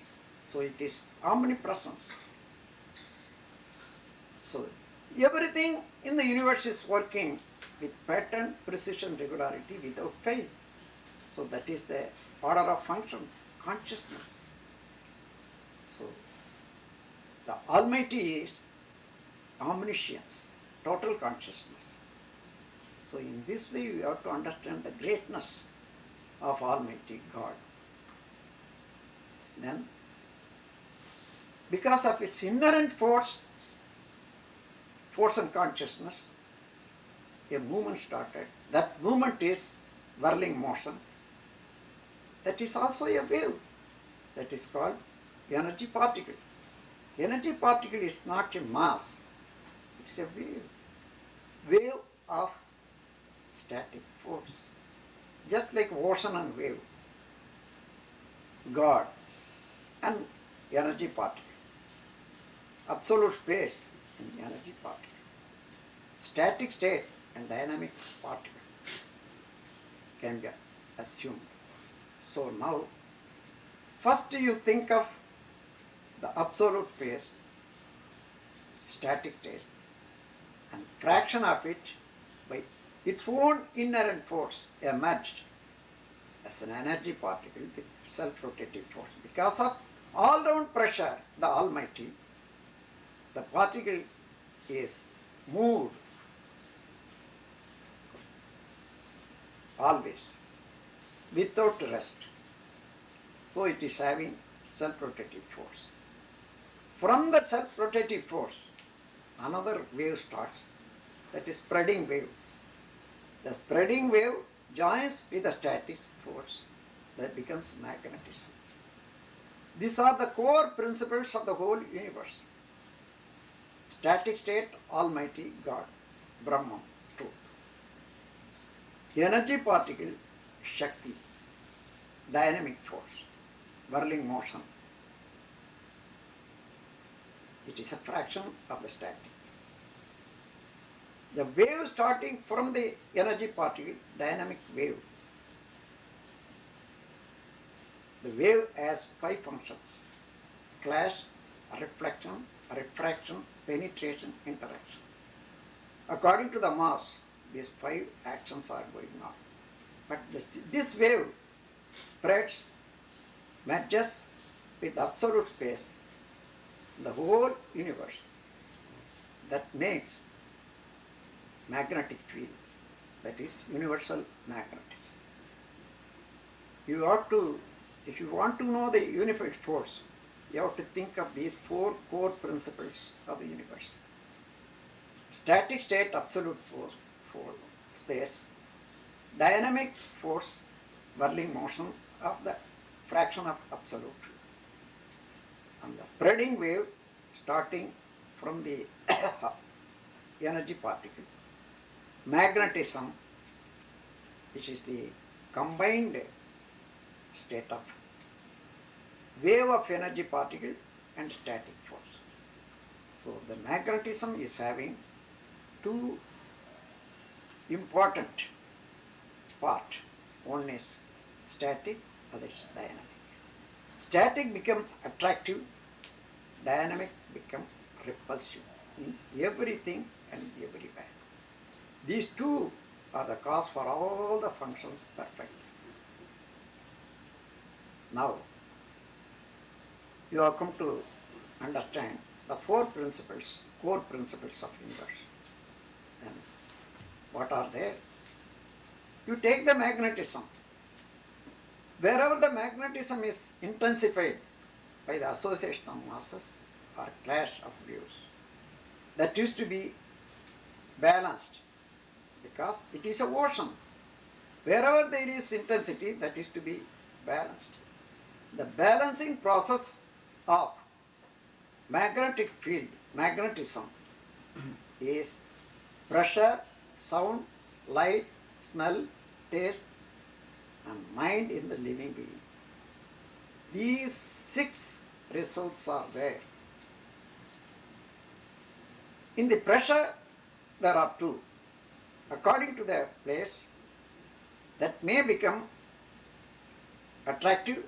S1: So it is omnipresence. So everything in the universe is working with pattern, precision, regularity without fail. So that is the order of function, consciousness. So the Almighty is omniscience, total consciousness. So in this way we have to understand the greatness of Almighty God. Then, because of its inherent force and consciousness, a movement started. That movement is whirling motion. That is also a wave. That is called energy particle. Energy particle is not a mass. It is a wave. Wave of static force. Just like ocean and wave. God and energy particle. Absolute space and energy particle. Static state and dynamic particle can be assumed. So now, first you think of the absolute space, static state, and fraction of it by its own inherent force emerged as an energy particle with self-rotative force. Because of all-round pressure, the Almighty, the particle is moved always without rest. So it is having self-rotative force. From the self-rotative force, another wave starts, that is spreading wave. The spreading wave joins with the static force, that becomes magnetism. These are the core principles of the whole universe. Static state, Almighty God, Brahman, truth. Energy particle, Shakti, dynamic force, whirling motion. It is a fraction of the static. The wave starting from the energy particle, dynamic wave. The wave has 5 functions: clash, reflection, refraction, penetration, interaction. According to the mass, these 5 actions are going on. But this wave spreads, merges with absolute space, the whole universe. That makes magnetic field, that is universal magnetism. You have to, if you want to know the unified force, you have to think of these 4 core principles of the universe. Static state, absolute force, space. Dynamic force, whirling motion of the fraction of absolute. And the spreading wave starting from the energy particle. Magnetism, which is the combined state of wave of energy particle and static force. So the magnetism is having 2 important parts. One is static, other is dynamic. Static becomes attractive, dynamic becomes repulsive in everything and everywhere. These 2 are the cause for all the functions perfect. Now, you have come to understand the 4 principles, core principles of universe. And what are there? You take the magnetism. Wherever the magnetism is intensified by the association of masses or clash of waves, that is to be balanced, because it is a ocean. Wherever there is intensity, that is to be balanced. The balancing process of magnetic field, magnetism, is pressure, sound, light, smell, taste, and mind in the living being. These 6 results are there. In the pressure, there are 2. According to the place, that may become attractive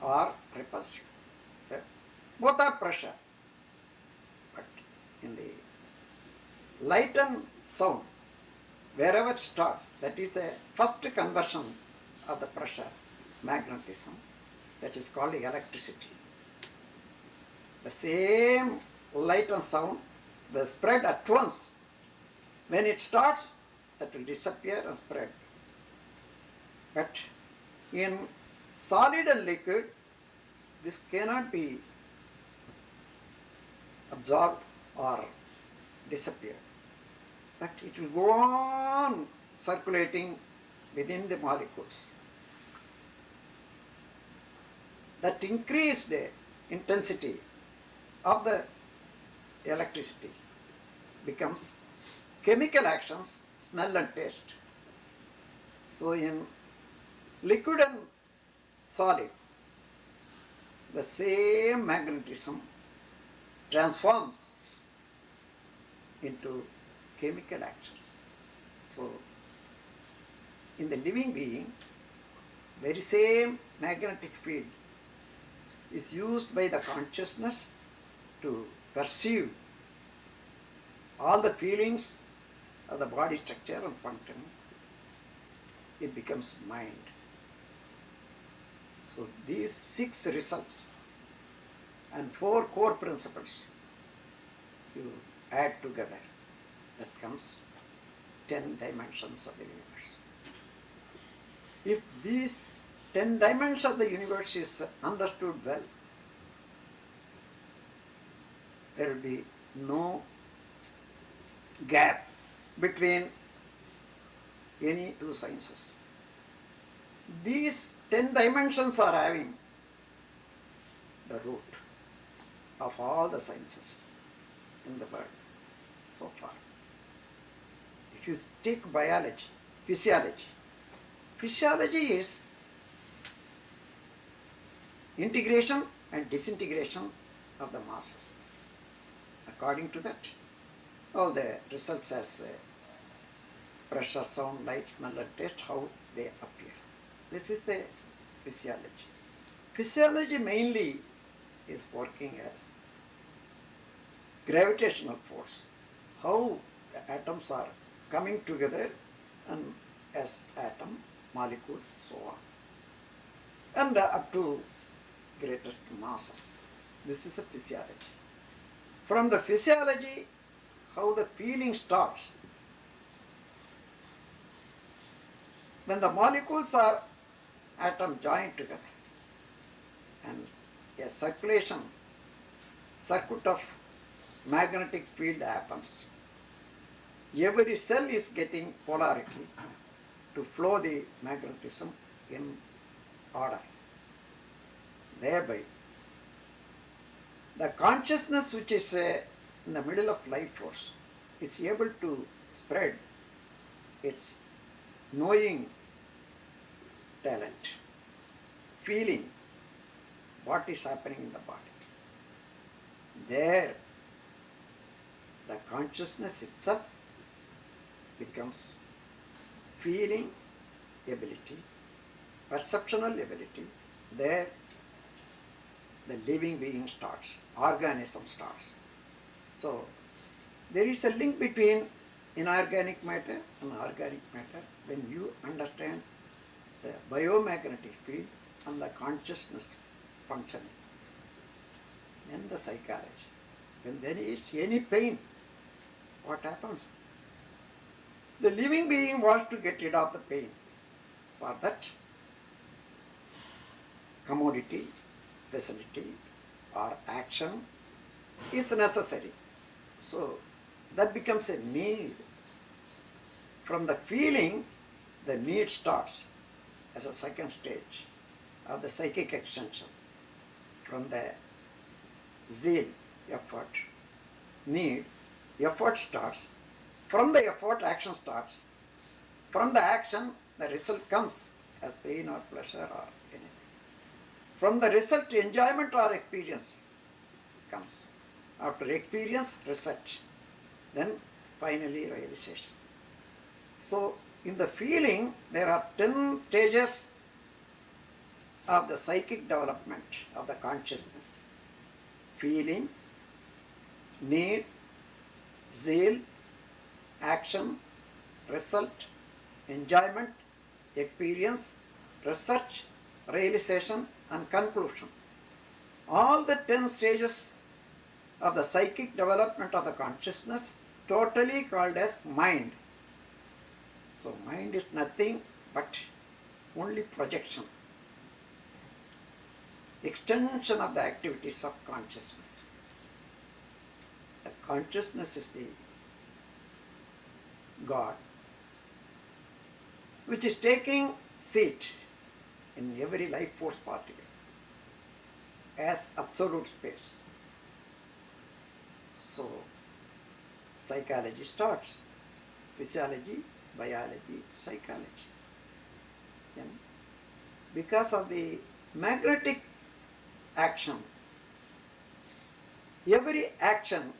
S1: or repulsive. Both are pressure. But in the light and sound, wherever it starts, that is the first conversion of the pressure, magnetism, that is called electricity. The same light and sound will spread at once. When it starts, that will disappear and spread. But in solid and liquid, this cannot be absorbed or disappear, but it will go on circulating within the molecules. That increased intensity of the electricity becomes chemical actions, smell and taste. So in liquid and solid, the same magnetism transforms into chemical actions. So in the living being, very same magnetic field is used by the consciousness to perceive all the feelings of the body structure and function. It becomes mind. So these 6 results and 4 core principles you add together, that comes 10 dimensions of the universe. If these 10 dimensions of the universe is understood well, there will be no gap between any 2 sciences. These 10 dimensions are having the root of all the sciences in the world so far. If you take biology, physiology is integration and disintegration of the masses. According to that, all the results as pressure, sound, light, smell and taste, how they appear. This is the physiology. Physiology mainly is working as gravitational force, how the atoms are coming together and as atom, molecules, so on, and up to greatest masses. This is the physiology. From the physiology, how the feeling starts. When the molecules are atom joined together and a circuit of magnetic field happens, every cell is getting polarity to flow the magnetism in order. Thereby, the consciousness which is in the middle of life force is able to spread its knowing talent, feeling what is happening in the body. There, the consciousness itself becomes feeling ability, perceptual ability. There, the living being starts, organism starts. So, there is a link between inorganic matter and organic matter when you understand the biomagnetic field and the consciousness functioning. Then the psychology. When there is any pain, what happens? The living being wants to get rid of the pain. For that, commodity, facility or action is necessary. So that becomes a need. From the feeling, the need starts as a second stage of the psychic extension. From the zeal, effort, need, effort starts. From the effort, action starts. From the action, the result comes as pain or pleasure or anything. From the result, enjoyment or experience comes. After experience, research. Then finally realization. So in the feeling, there are 10 stages of the psychic development of the consciousness. Feeling, need, zeal, action, result, enjoyment, experience, research, realization and conclusion. All the 10 stages of the psychic development of the consciousness totally called as mind. So mind is nothing but only projection. extension of the activities of consciousness. The consciousness is the God, which is taking seat in every life force particle as absolute space. So, psychology starts. Physiology, biology, psychology. Then, because of the magnetic action, every action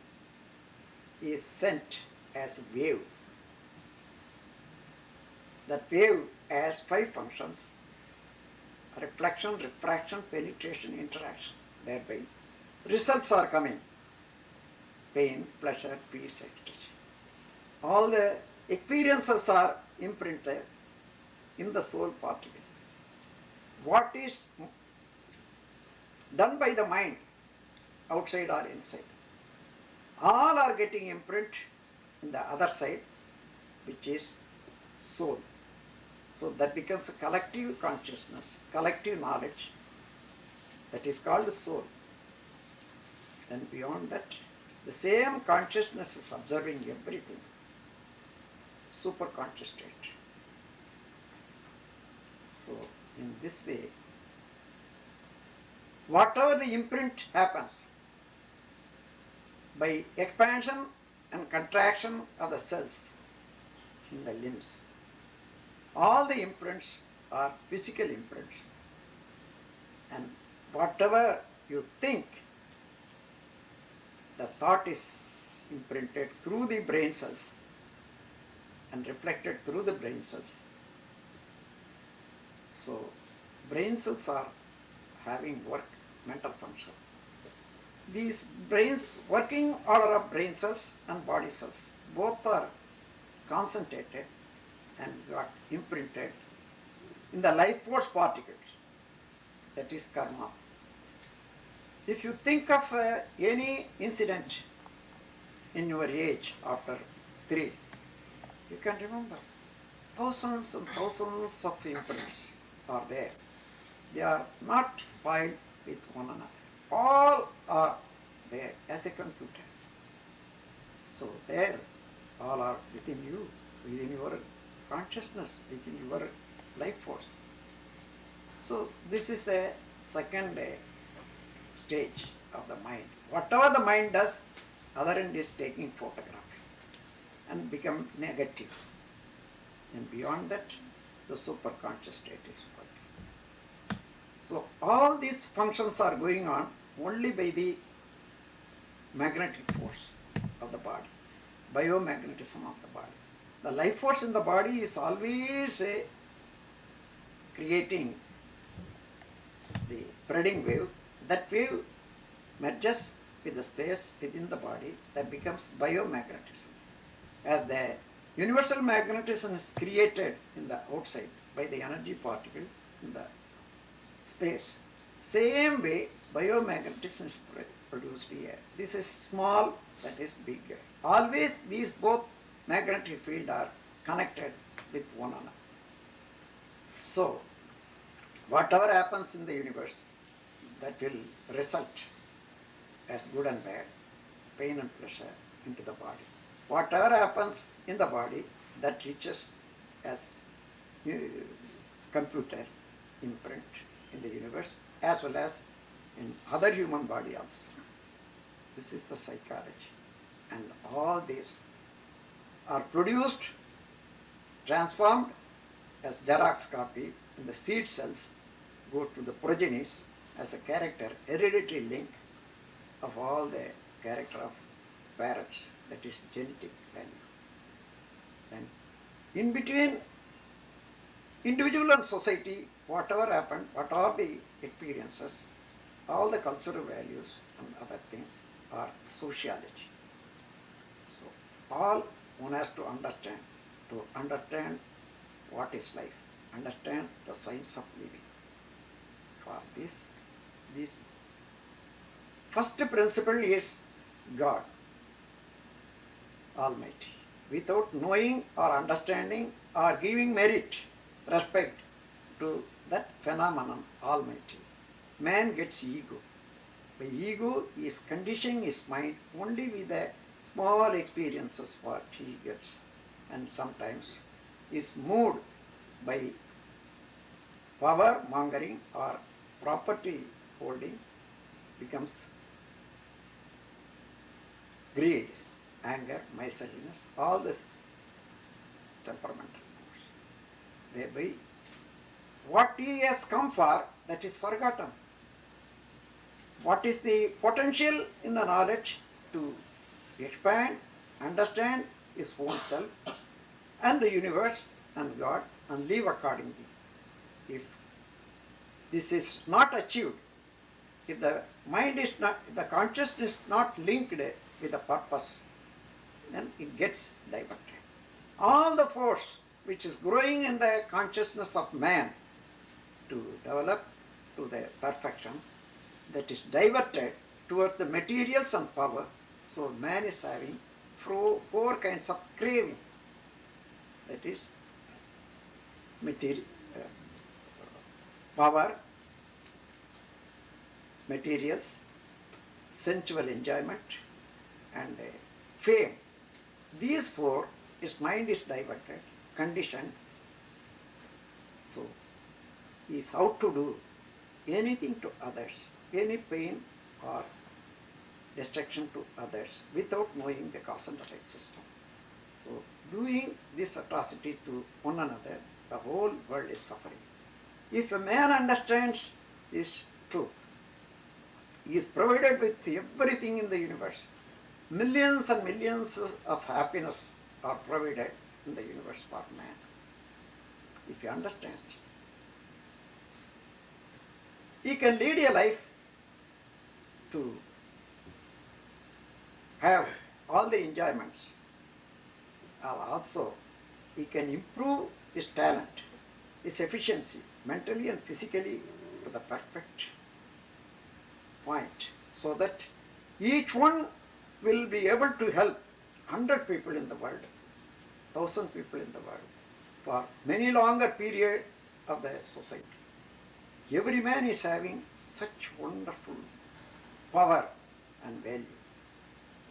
S1: is sent as a wave. That wave has 5 functions: reflection, refraction, penetration, interaction. Thereby, results are coming: pain, pleasure, peace, ecstasy. All the experiences are imprinted in the soul particle. What is done by the mind, outside or inside, all are getting imprint in the other side, which is soul. So that becomes a collective consciousness, collective knowledge, that is called soul. And beyond that, the same consciousness is observing everything, superconscious state. So in this way, whatever the imprint happens by expansion and contraction of the cells in the limbs, all the imprints are physical imprints. And whatever you think, the thought is imprinted through the brain cells and reflected through the brain cells. So, brain cells are having work, mental function. These brains, working order of brain cells and body cells, both are concentrated and got imprinted in the life force particles, that is karma. If you think of any incident in your age after 3, you can remember thousands and thousands of imprints are there. They are not spoiled with one another. All are there as a computer. So there, all are within you, within your consciousness, within your life force. So this is the second stage of the mind. Whatever the mind does, other end is taking photograph and become negative. And beyond that, the superconscious state is working. So all these functions are going on only by the magnetic force of the body, biomagnetism of the body. The life force in the body is always creating the spreading wave. That wave merges with the space within the body, that becomes biomagnetism. As the universal magnetism is created in the outside by the energy particle in the space, same way biomagnetism is produced here. This is small, that is big. Always these both magnetic field are connected with one another. So, whatever happens in the universe, that will result as good and bad, pain and pleasure into the body. Whatever happens in the body, that reaches as computer imprint in the universe, as well as in other human body also. This is the psychology. And all these are produced, transformed as Xerox copy in the seed cells, go to the progenies as a character, hereditary link of all the character of parents, that is genetic value. And in between individual and society, whatever happened, what are the experiences, all the cultural values and other things are sociology. So all one has to understand what is life, understand the science of living. For this first principle is God Almighty. Without knowing or understanding or giving merit, respect to that phenomenon, Almighty, man gets ego. The ego is conditioning his mind only with the small experiences what he gets, and sometimes is moved by power mongering or property holding, becomes greed, anger, miserliness, all this temperamental moods. Thereby, what he has come for, that is forgotten. What is the potential in the knowledge to expand, understand his own self and the universe and God and live accordingly. If this is not achieved, if the mind is not, if the consciousness is not linked with the purpose, then it gets diverted. All the force which is growing in the consciousness of man to develop to the perfection, that is diverted towards the materials and power. So man is having four kinds of craving. That is material, power, materials, sensual enjoyment, and fame. These four, his mind is diverted, conditioned. So he is out to do anything to others, any pain or destruction to others without knowing the cause and effect system. So doing this atrocity to one another, the whole world is suffering. If a man understands this truth, he is provided with everything in the universe. Millions and millions of happiness are provided in the universe for man. If he understands, he can lead a life to have all the enjoyments. Also, he can improve his talent, his efficiency, mentally and physically to the perfect point, so that each one will be able to help 100 people in the world, 1,000 people in the world, for many longer period of the society. Every man is having such wonderful power and value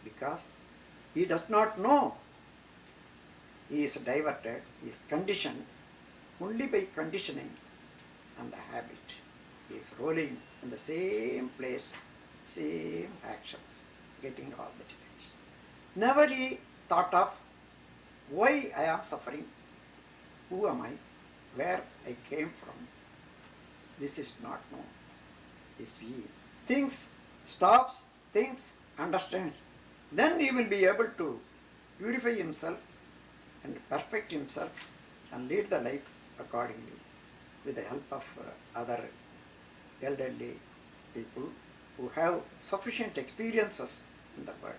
S1: because he does not know. He is diverted, he is conditioned only by conditioning and the habit. He is rolling in the same place, same actions, getting all the defects. Never he thought of why I am suffering, who am I, where I came from. This is not known. If he thinks, stops, thinks, understands, then he will be able to purify himself and perfect himself and lead the life accordingly with the help of other elderly people who have sufficient experiences in the world.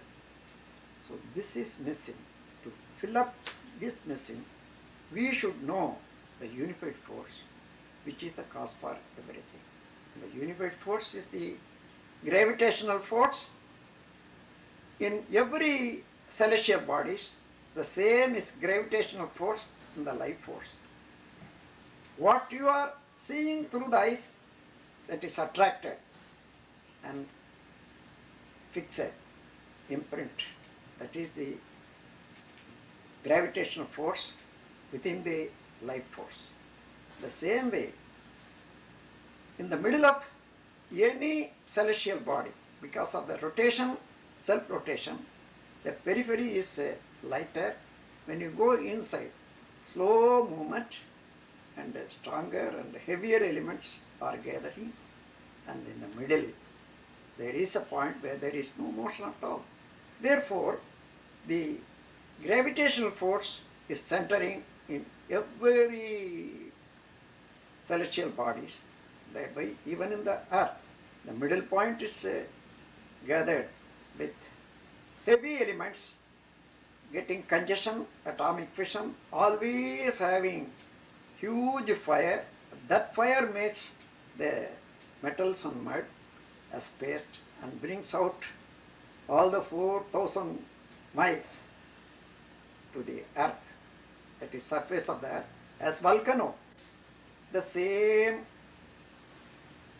S1: So this is missing. To fill up this missing, we should know the unified force, which is the cause for everything. The unified force is the gravitational force in every celestial bodies. The same is gravitational force in the life force. What you are seeing through the eyes, that is attracted and fixed, imprint. That is the gravitational force within the life force. The same way, in the middle of any celestial body, because of the rotation, self-rotation, the periphery is lighter. When you go inside, slow movement and stronger and heavier elements are gathering, and in the middle there is a point where there is no motion at all. Therefore, the gravitational force is centering in every celestial bodies, thereby even in the earth. The middle point is gathered with heavy elements, getting congestion, atomic fission, always having huge fire. That fire makes the metals and mud as paste and brings out all the 4,000 miles to the earth, that is surface of the earth, as volcano. The same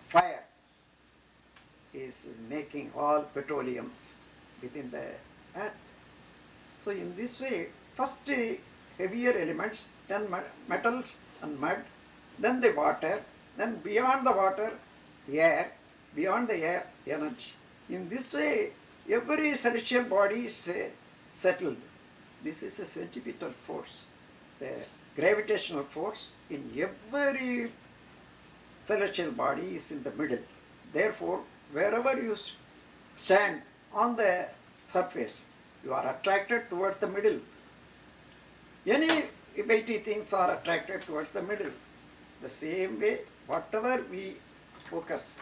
S1: fire is making all petroleums within the earth. So in this way, first heavier elements, then metals and mud, then the water, then beyond the water, air, beyond the air, energy. In this way, every celestial body is settled. This is a centripetal force, the gravitational force in every celestial body is in the middle. Therefore, wherever you stand on the surface, you are attracted towards the middle. Any weighty things are attracted towards the middle. The same way, whatever we focus,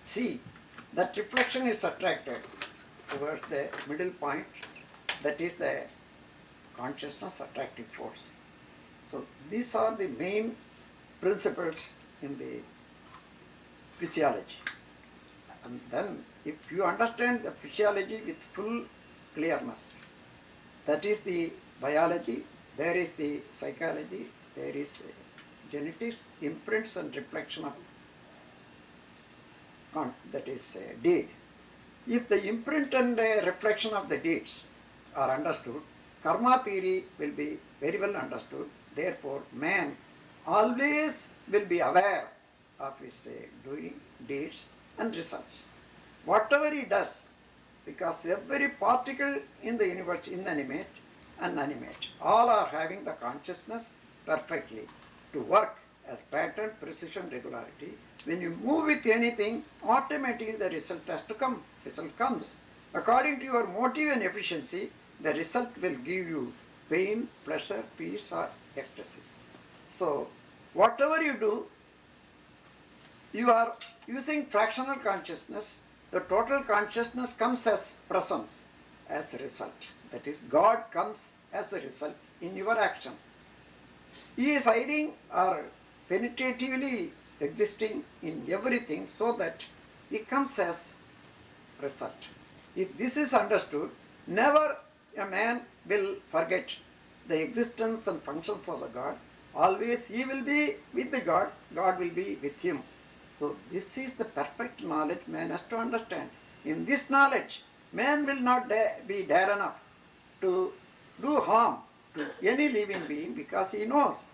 S1: see, that reflection is attracted towards the middle point. That is the consciousness attractive force. So these are the main principles in the physiology. And then if you understand the physiology with full clearness, that is the biology, there is the psychology, there is genetics, imprints and reflection of that is deed. If the imprint and reflection of the deeds are understood, karma theory will be very well understood. Therefore, man always will be aware of his doing, deeds and results. Whatever he does, because every particle in the universe, inanimate and animate, all are having the consciousness perfectly to work as pattern, precision, regularity. When you move with anything, automatically the result has to come. Result comes. According to your motive and efficiency, the result will give you pain, pleasure, peace or ecstasy. So, whatever you do, you are using fractional consciousness. The total consciousness comes as presence, as a result. That is, God comes as a result in your action. He is hiding or penetratively existing in everything so that he comes as result. If this is understood, never a man will forget the existence and functions of the God. Always he will be with the God, God will be with him. So this is the perfect knowledge man has to understand. In this knowledge, man will not be dare enough to do harm to any living being because he knows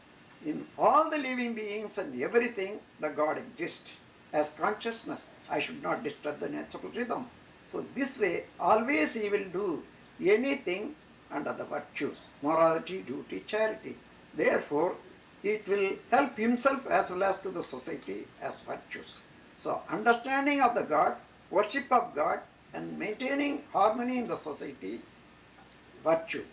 S1: in all the living beings and everything the God exists as consciousness. I should not disturb the natural rhythm. So this way, always he will do anything under the virtues, morality, duty, charity. Therefore, it will help himself as well as to the society as virtues. So understanding of the God, worship of God and maintaining harmony in the society, virtue.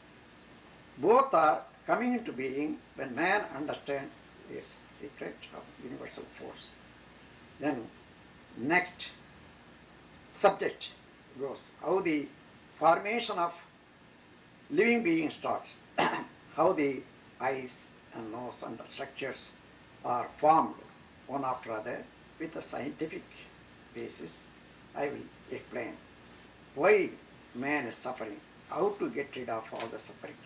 S1: Both are coming into being when man understands this secret of universal force. Then next subject goes how the formation of living being starts, how the eyes and nose and the structures are formed one after other with a scientific basis. I will explain why man is suffering, how to get rid of all the sufferings.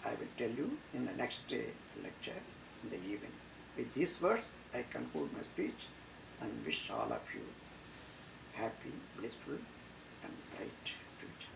S1: I will tell you in the next lecture in the evening. With these words, I conclude my speech and wish all of you happy, blissful and bright future.